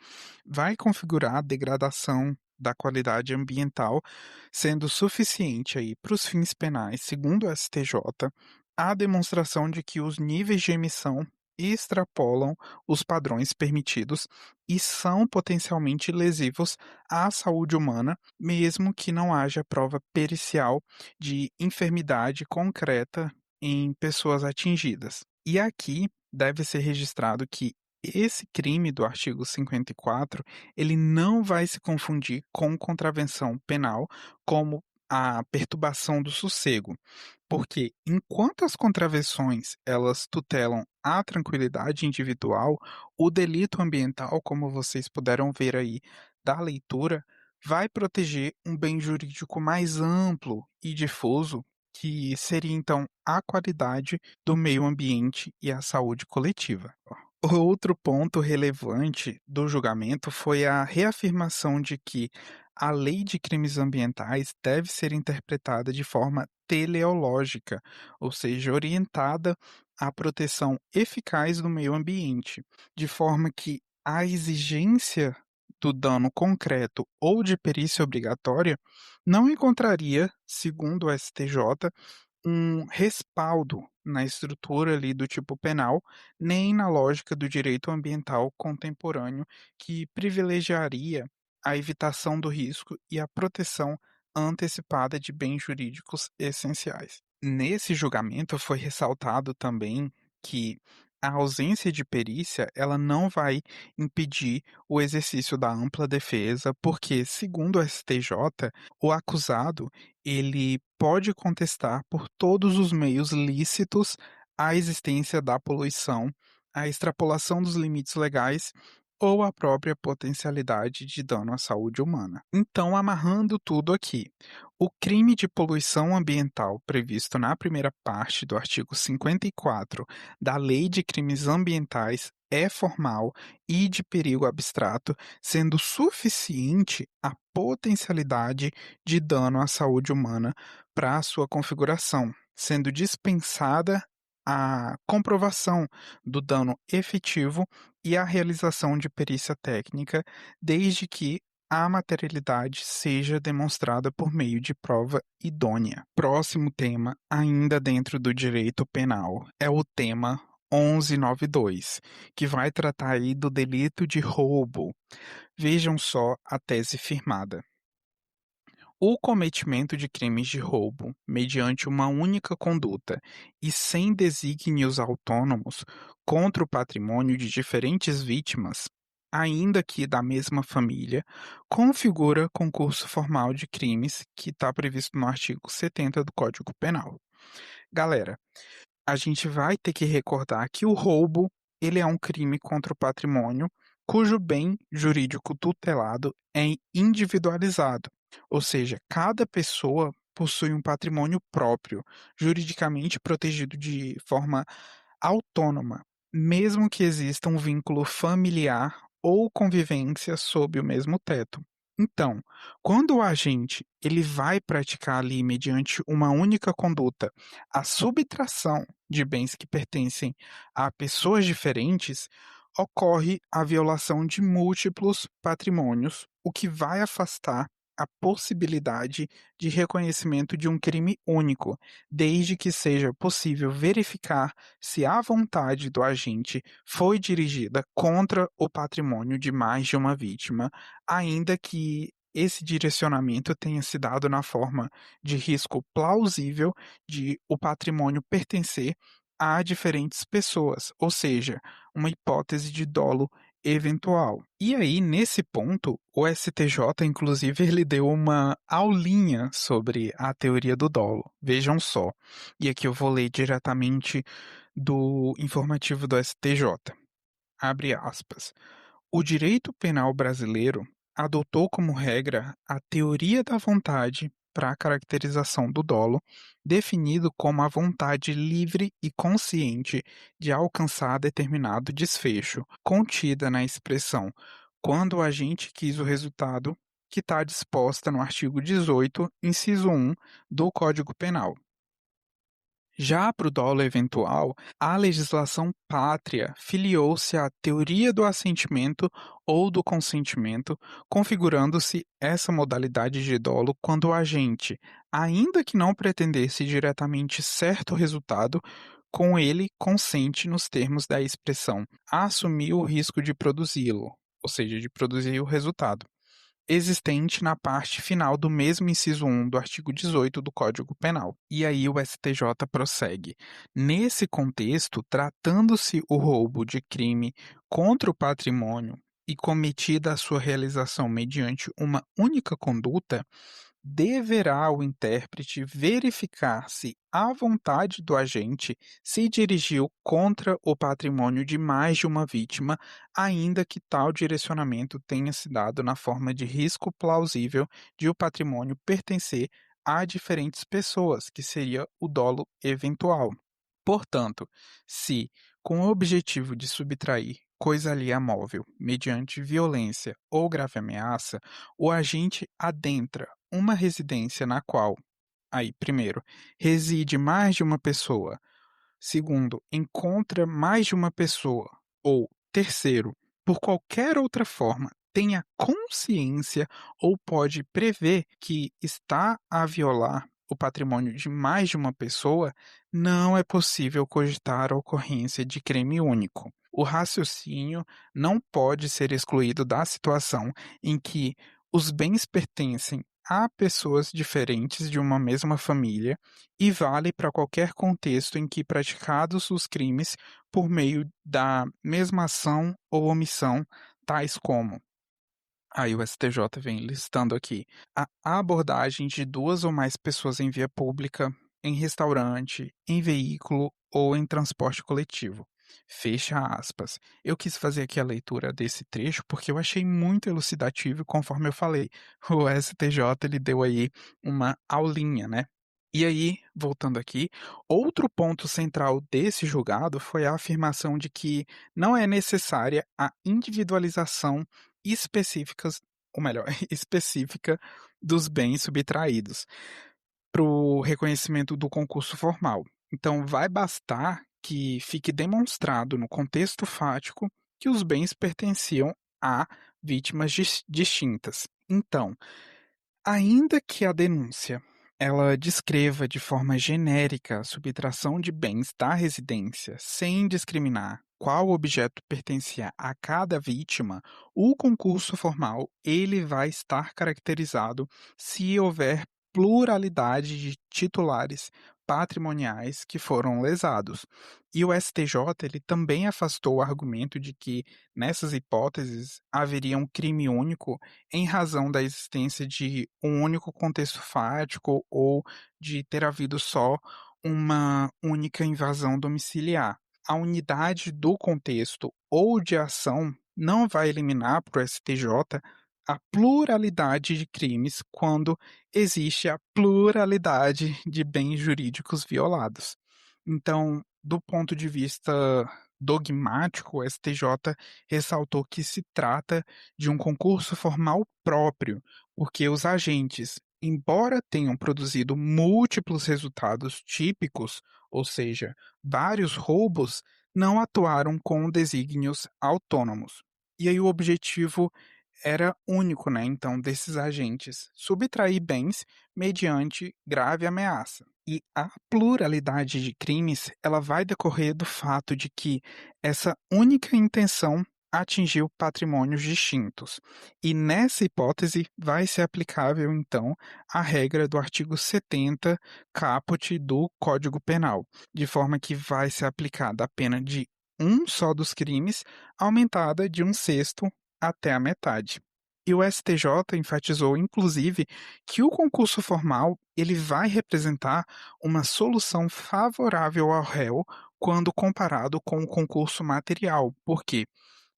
A: vai configurar a degradação da qualidade ambiental, sendo suficiente aí para os fins penais, segundo o STJ, a demonstração de que os níveis de emissão extrapolam os padrões permitidos e são potencialmente lesivos à saúde humana, mesmo que não haja prova pericial de enfermidade concreta em pessoas atingidas. E aqui deve ser registrado que esse crime do artigo 54 ele não vai se confundir com contravenção penal, como a perturbação do sossego, porque enquanto as contravenções elas tutelam a tranquilidade individual, o delito ambiental, como vocês puderam ver aí da leitura, vai proteger um bem jurídico mais amplo e difuso, que seria então a qualidade do meio ambiente e a saúde coletiva. Outro ponto relevante do julgamento foi a reafirmação de que a lei de crimes ambientais deve ser interpretada de forma teleológica, ou seja, orientada à proteção eficaz do meio ambiente, de forma que a exigência do dano concreto ou de perícia obrigatória não encontraria, segundo o STJ, um respaldo na estrutura ali do tipo penal, nem na lógica do direito ambiental contemporâneo, que privilegiaria a evitação do risco e a proteção antecipada de bens jurídicos essenciais. Nesse julgamento foi ressaltado também que a ausência de perícia, ela não vai impedir o exercício da ampla defesa, porque, segundo o STJ, o acusado ele pode contestar por todos os meios lícitos a existência da poluição, a extrapolação dos limites legais ou a própria potencialidade de dano à saúde humana. Então, amarrando tudo aqui, o crime de poluição ambiental previsto na primeira parte do artigo 54 da Lei de Crimes Ambientais é formal e de perigo abstrato, sendo suficiente a potencialidade de dano à saúde humana para sua configuração, sendo dispensada a comprovação do dano efetivo e a realização de perícia técnica, desde que a materialidade seja demonstrada por meio de prova idônea. Próximo tema, ainda dentro do direito penal, é o tema 1192, que vai tratar aí do delito de roubo. Vejam só a tese firmada. O cometimento de crimes de roubo, mediante uma única conduta e sem desígnios autônomos contra o patrimônio de diferentes vítimas, ainda que da mesma família, configura concurso formal de crimes que está previsto no artigo 70 do Código Penal. Galera, a gente vai ter que recordar que o roubo, ele é um crime contra o patrimônio, cujo bem jurídico tutelado é individualizado, ou seja, cada pessoa possui um patrimônio próprio, juridicamente protegido de forma autônoma, mesmo que exista um vínculo familiar ou convivência sob o mesmo teto. Então, quando o agente ele vai praticar ali mediante uma única conduta a subtração de bens que pertencem a pessoas diferentes, ocorre a violação de múltiplos patrimônios, o que vai afastar a possibilidade de reconhecimento de um crime único, desde que seja possível verificar se a vontade do agente foi dirigida contra o patrimônio de mais de uma vítima, ainda que esse direcionamento tenha se dado na forma de risco plausível de o patrimônio pertencer a diferentes pessoas, ou seja, uma hipótese de dolo eventual. E aí, nesse ponto, o STJ, inclusive, ele deu uma aulinha sobre a teoria do dolo. Vejam só. E aqui eu vou ler diretamente do informativo do STJ. Abre aspas. O direito penal brasileiro adotou como regra a teoria da vontade para a caracterização do dolo, definido como a vontade livre e consciente de alcançar determinado desfecho, contida na expressão quando o agente quis o resultado, que está disposta no artigo 18, inciso 1 do Código Penal. Já para o dolo eventual, a legislação pátria filiou-se à teoria do assentimento ou do consentimento, configurando-se essa modalidade de dolo quando o agente, ainda que não pretendesse diretamente certo resultado, com ele consente nos termos da expressão a assumir o risco de produzi-lo, ou seja, de produzir o resultado existente na parte final do mesmo inciso 1 do artigo 18 do Código Penal. E aí o STJ prossegue. Nesse contexto, tratando-se o roubo de crime contra o patrimônio e cometida a sua realização mediante uma única conduta, deverá o intérprete verificar se a vontade do agente se dirigiu contra o patrimônio de mais de uma vítima, ainda que tal direcionamento tenha se dado na forma de risco plausível de o patrimônio pertencer a diferentes pessoas, que seria o dolo eventual. Portanto, se, com o objetivo de subtrair coisa alheia móvel mediante violência ou grave ameaça, o agente adentra uma residência na qual, aí, primeiro, reside mais de uma pessoa, segundo, encontra mais de uma pessoa, ou, terceiro, por qualquer outra forma, tenha consciência ou pode prever que está a violar o patrimônio de mais de uma pessoa, não é possível cogitar a ocorrência de crime único. O raciocínio não pode ser excluído da situação em que os bens pertencem a pessoas diferentes de uma mesma família e vale para qualquer contexto em que praticados os crimes por meio da mesma ação ou omissão, tais como aí o STJ vem listando aqui a abordagem de duas ou mais pessoas em via pública, em restaurante, em veículo ou em transporte coletivo. Fecha aspas. Eu quis fazer aqui a leitura desse trecho porque eu achei muito elucidativo, conforme eu falei. O STJ ele deu aí uma aulinha, né? E aí, voltando aqui, outro ponto central desse julgado foi a afirmação de que não é necessária a individualização específicas, ou melhor, específica dos bens subtraídos para o reconhecimento do concurso formal. Então, vai bastar que fique demonstrado no contexto fático que os bens pertenciam a vítimas distintas. Então, ainda que a denúncia ela descreva de forma genérica a subtração de bens da residência, sem discriminar qual objeto pertencia a cada vítima, o concurso formal ele vai estar caracterizado se houver pluralidade de titulares patrimoniais que foram lesados. E o STJ ele também afastou o argumento de que nessas hipóteses haveria um crime único em razão da existência de um único contexto fático ou de ter havido só uma única invasão domiciliar. A unidade do contexto ou de ação não vai eliminar para o STJ a pluralidade de crimes quando existe a pluralidade de bens jurídicos violados. Então, do ponto de vista dogmático, o STJ ressaltou que se trata de um concurso formal próprio, porque os agentes, embora tenham produzido múltiplos resultados típicos, ou seja, vários roubos, não atuaram com desígnios autônomos. E aí o objetivo era único, né, então, desses agentes, subtrair bens mediante grave ameaça. E a pluralidade de crimes, ela vai decorrer do fato de que essa única intenção atingiu patrimônios distintos. E nessa hipótese vai ser aplicável, então, a regra do artigo 70 caput do Código Penal, de forma que vai ser aplicada a pena de um só dos crimes, aumentada de um sexto até a metade. E o STJ enfatizou, inclusive, que o concurso formal ele vai representar uma solução favorável ao réu quando comparado com o concurso material, porque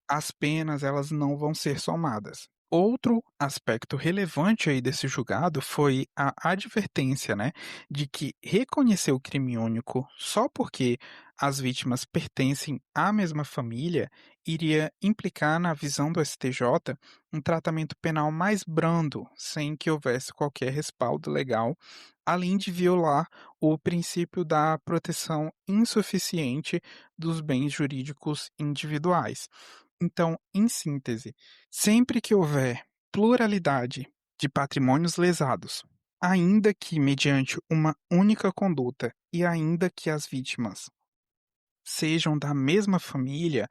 A: as penas elas não vão ser somadas. Outro aspecto relevante aí desse julgado foi a advertência, né, de que reconhecer o crime único só porque as vítimas pertencem à mesma família iria implicar, na visão do STJ, um tratamento penal mais brando, sem que houvesse qualquer respaldo legal, além de violar o princípio da proteção insuficiente dos bens jurídicos individuais. Então, em síntese, sempre que houver pluralidade de patrimônios lesados, ainda que mediante uma única conduta e ainda que as vítimas sejam da mesma família,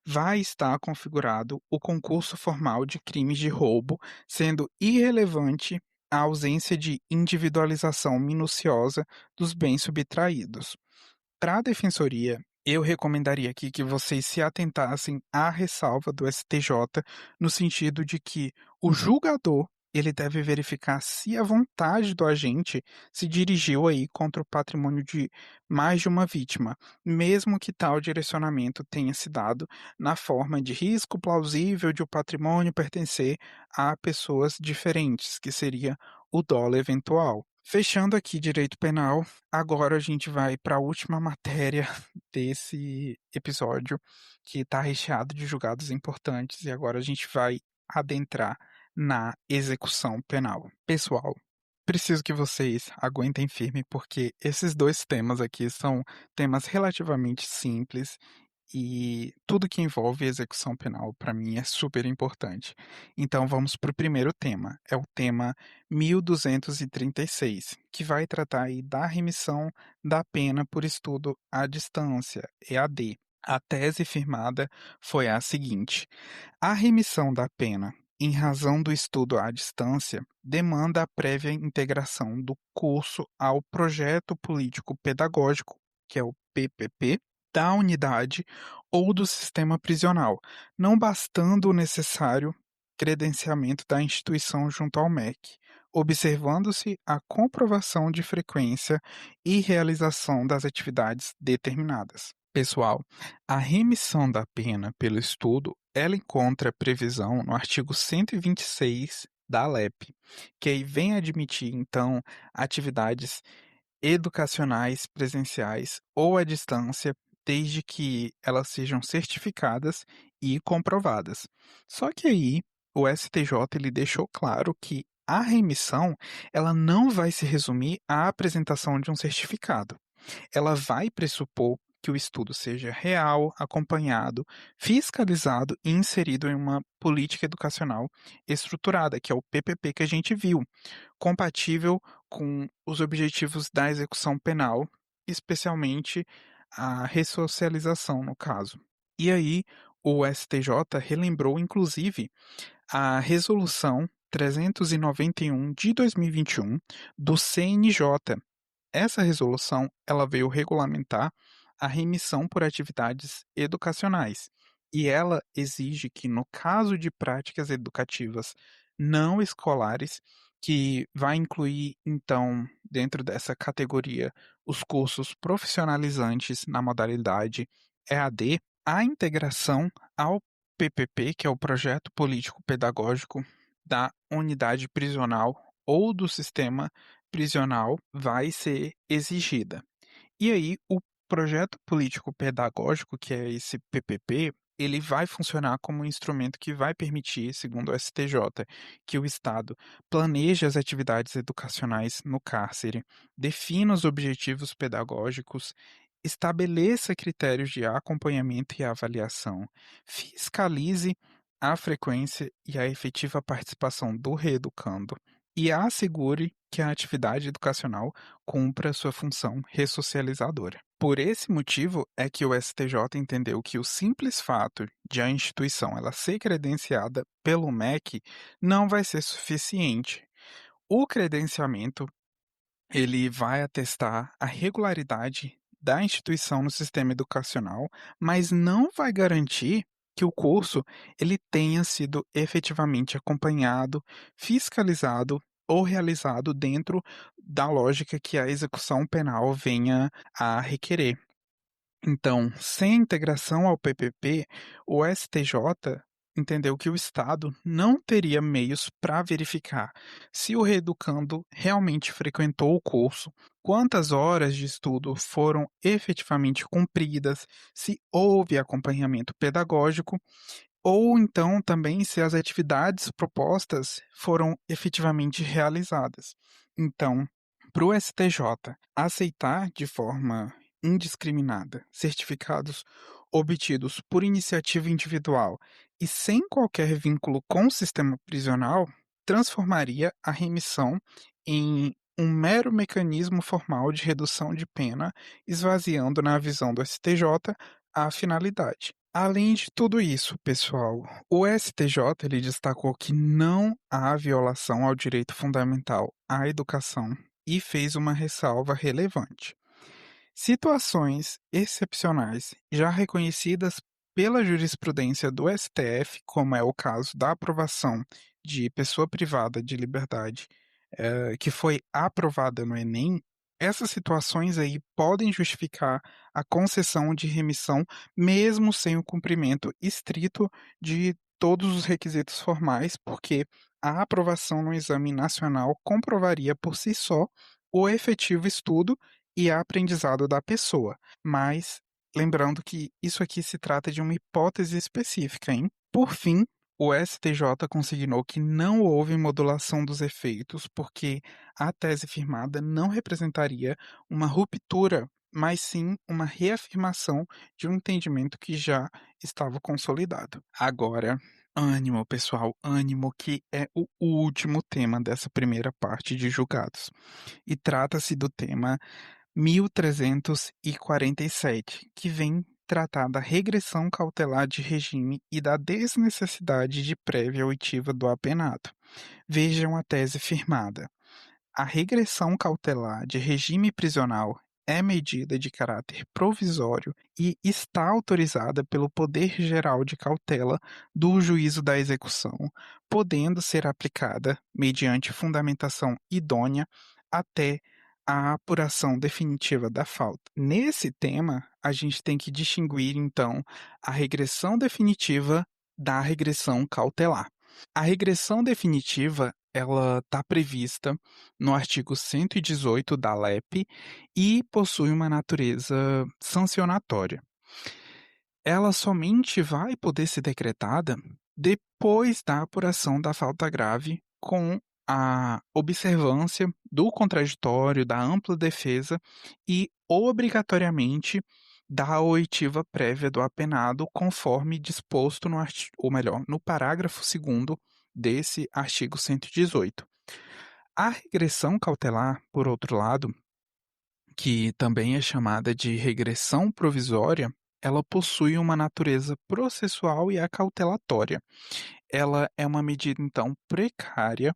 A: vai estar configurado o concurso formal de crimes de roubo, sendo irrelevante a ausência de individualização minuciosa dos bens subtraídos. Para a defensoria, eu recomendaria aqui que vocês se atentassem à ressalva do STJ, no sentido de que o julgador ele deve verificar se a vontade do agente se dirigiu aí contra o patrimônio de mais de uma vítima, mesmo que tal direcionamento tenha se dado na forma de risco plausível de o patrimônio pertencer a pessoas diferentes, que seria o dolo eventual. Fechando aqui direito penal, agora a gente vai para a última matéria desse episódio, que está recheado de julgados importantes, e agora a gente vai adentrar na execução penal. Pessoal, preciso que vocês aguentem firme, porque esses dois temas aqui são temas relativamente simples e tudo que envolve execução penal, para mim, é super importante. Então vamos para o primeiro tema, é o tema 1236, que vai tratar aí da remissão da pena por estudo à distância, EAD. A tese firmada foi a seguinte: a remissão da pena em razão do estudo à distância demanda a prévia integração do curso ao projeto político pedagógico, que é o PPP, da unidade ou do sistema prisional, não bastando o necessário credenciamento da instituição junto ao MEC, observando-se a comprovação de frequência e realização das atividades determinadas. Pessoal, a remissão da pena pelo estudo, ela encontra previsão no artigo 126 da LEP, que aí vem admitir, então, atividades educacionais presenciais ou à distância, desde que elas sejam certificadas e comprovadas. Só que aí o STJ ele deixou claro que a remissão ela não vai se resumir à apresentação de um certificado. Ela vai pressupor que o estudo seja real, acompanhado, fiscalizado e inserido em uma política educacional estruturada, que é o PPP que a gente viu, compatível com os objetivos da execução penal, especialmente a ressocialização, no caso. E aí, o STJ relembrou, inclusive, a Resolução 391 de 2021 do CNJ. Essa resolução, ela veio regulamentar a remissão por atividades educacionais, e ela exige que, no caso de práticas educativas não escolares, que vai incluir, então, dentro dessa categoria, os cursos profissionalizantes na modalidade EAD, a integração ao PPP, que é o Projeto Político Pedagógico da unidade prisional ou do sistema prisional, vai ser exigida. E aí, o projeto político pedagógico, que é esse PPP, ele vai funcionar como um instrumento que vai permitir, segundo o STJ, que o Estado planeje as atividades educacionais no cárcere, defina os objetivos pedagógicos, estabeleça critérios de acompanhamento e avaliação, fiscalize a frequência e a efetiva participação do reeducando e assegure que a atividade educacional cumpra sua função ressocializadora. Por esse motivo é que o STJ entendeu que o simples fato de a instituição ela ser credenciada pelo MEC não vai ser suficiente. O credenciamento ele vai atestar a regularidade da instituição no sistema educacional, mas não vai garantir que o curso ele tenha sido efetivamente acompanhado, fiscalizado ou realizado dentro da lógica que a execução penal venha a requerer. Então, sem integração ao PPP, o STJ entendeu que o Estado não teria meios para verificar se o reeducando realmente frequentou o curso, quantas horas de estudo foram efetivamente cumpridas, se houve acompanhamento pedagógico, ou então também se as atividades propostas foram efetivamente realizadas. Então, para o STJ aceitar de forma indiscriminada certificados obtidos por iniciativa individual e sem qualquer vínculo com o sistema prisional, transformaria a remissão em um mero mecanismo formal de redução de pena, esvaziando, na visão do STJ, a finalidade. Além de tudo isso, pessoal, o STJ ele destacou que não há violação ao direito fundamental à educação e fez uma ressalva relevante. Situações excepcionais já reconhecidas pela jurisprudência do STF, como é o caso da aprovação de pessoa privada de liberdade, que foi aprovada no Enem, essas situações aí podem justificar a concessão de remissão, mesmo sem o cumprimento estrito de todos os requisitos formais, porque a aprovação no exame nacional comprovaria por si só o efetivo estudo e aprendizado da pessoa. Mas, lembrando que isso aqui se trata de uma hipótese específica, hein? Por fim, o STJ consignou que não houve modulação dos efeitos, porque a tese firmada não representaria uma ruptura, mas sim uma reafirmação de um entendimento que já estava consolidado. Agora, ânimo, pessoal, ânimo, que é o último tema dessa primeira parte de julgados. E trata-se do tema 1347, que vem tratar da regressão cautelar de regime e da desnecessidade de prévia oitiva do apenado. Vejam a tese firmada. A regressão cautelar de regime prisional é medida de caráter provisório e está autorizada pelo Poder Geral de Cautela do Juízo da Execução, podendo ser aplicada, mediante fundamentação idônea, até a apuração definitiva da falta. Nesse tema, a gente tem que distinguir, então, a regressão definitiva da regressão cautelar. A regressão definitiva, ela está prevista no artigo 118 da LEP e possui uma natureza sancionatória. Ela somente vai poder ser decretada depois da apuração da falta grave com a observância do contraditório, da ampla defesa e obrigatoriamente da oitiva prévia do apenado, conforme disposto no artigo, ou melhor, no parágrafo 2º desse artigo 118. A regressão cautelar, por outro lado, que também é chamada de regressão provisória, ela possui uma natureza processual e acautelatória. Ela é uma medida, então, precária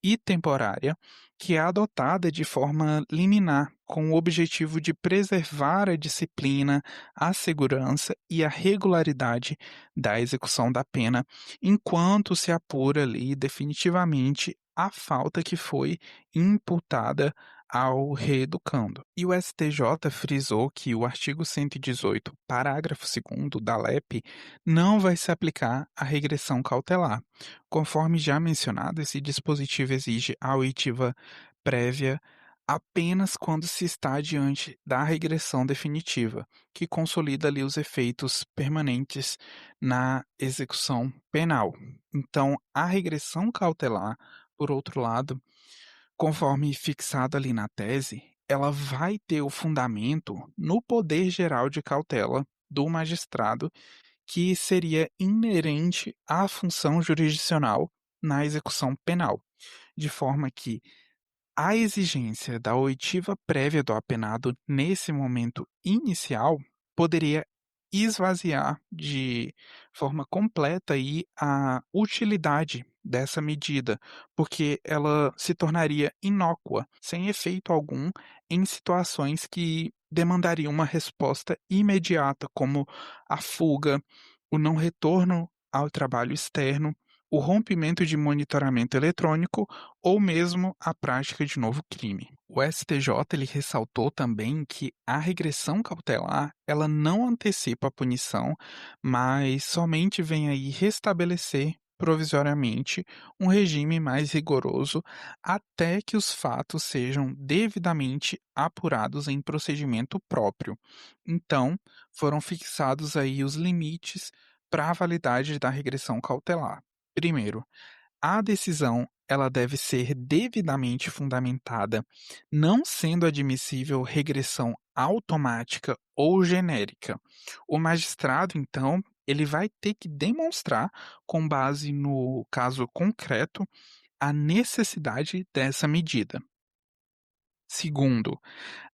A: e temporária que é adotada de forma liminar, com o objetivo de preservar a disciplina, a segurança e a regularidade da execução da pena, enquanto se apura ali definitivamente a falta que foi imputada ao reeducando. E o STJ frisou que o artigo 118, parágrafo 2º da LEP, não vai se aplicar à regressão cautelar. Conforme já mencionado, esse dispositivo exige a oitiva prévia apenas quando se está diante da regressão definitiva, que consolida ali os efeitos permanentes na execução penal. Então, a regressão cautelar, por outro lado, conforme fixado ali na tese, ela vai ter o fundamento no poder geral de cautela do magistrado, que seria inerente à função jurisdicional na execução penal, de forma que a exigência da oitiva prévia do apenado nesse momento inicial poderia esvaziar de forma completa aí a utilidade dessa medida, porque ela se tornaria inócua, sem efeito algum, em situações que demandariam uma resposta imediata, como a fuga, o não retorno ao trabalho externo, o rompimento de monitoramento eletrônico ou mesmo a prática de novo crime. O STJ ele ressaltou também que a regressão cautelar ela não antecipa a punição, mas somente vem aí restabelecer provisoriamente um regime mais rigoroso até que os fatos sejam devidamente apurados em procedimento próprio. Então, foram fixados aí os limites para a validade da regressão cautelar. Primeiro, a decisão, ela deve ser devidamente fundamentada, não sendo admissível regressão automática ou genérica. O magistrado, então, ele vai ter que demonstrar, com base no caso concreto, a necessidade dessa medida. Segundo,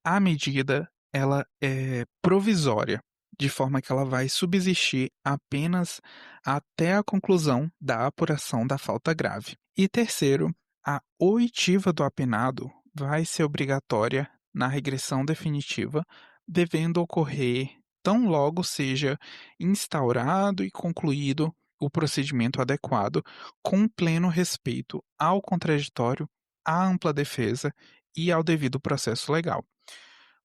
A: a medida ela é provisória, de forma que ela vai subsistir apenas até a conclusão da apuração da falta grave. E terceiro, a oitiva do apenado vai ser obrigatória na regressão definitiva, devendo ocorrer tão logo seja instaurado e concluído o procedimento adequado, com pleno respeito ao contraditório, à ampla defesa e ao devido processo legal.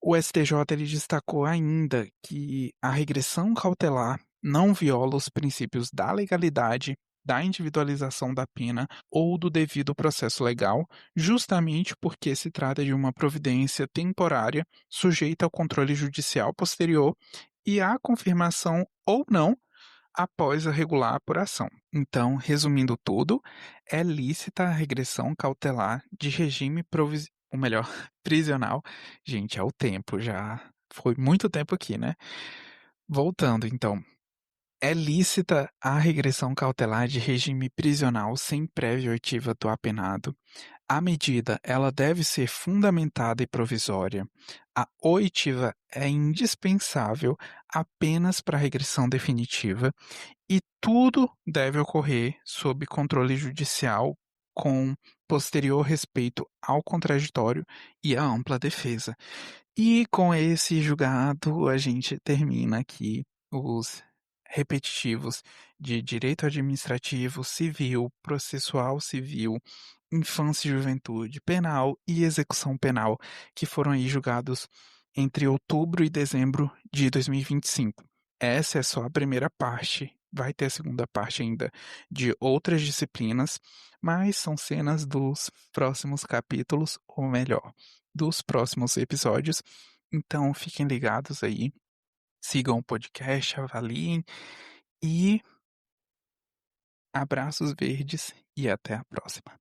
A: O STJ ele destacou ainda que a regressão cautelar não viola os princípios da legalidade, da individualização da pena ou do devido processo legal, justamente porque se trata de uma providência temporária sujeita ao controle judicial posterior e à confirmação ou não após a regular apuração. Então, resumindo tudo, é lícita a regressão cautelar de regime ou melhor, prisional. Gente, é o tempo, já foi muito tempo aqui, né? Voltando, então, é lícita a regressão cautelar de regime prisional sem prévia oitiva do apenado. A medida, ela deve ser fundamentada e provisória. A oitiva é indispensável apenas para a regressão definitiva e tudo deve ocorrer sob controle judicial, com posterior respeito ao contraditório e à ampla defesa. E com esse julgado, a gente termina aqui os repetitivos de direito administrativo, civil, processual civil, infância e juventude, penal e execução penal, que foram aí julgados entre outubro e dezembro de 2025. Essa é só a primeira parte. Vai ter a segunda parte ainda de outras disciplinas, mas são cenas dos próximos capítulos, ou melhor, dos próximos episódios. Então fiquem ligados aí, sigam o podcast, avaliem e abraços verdes e até a próxima.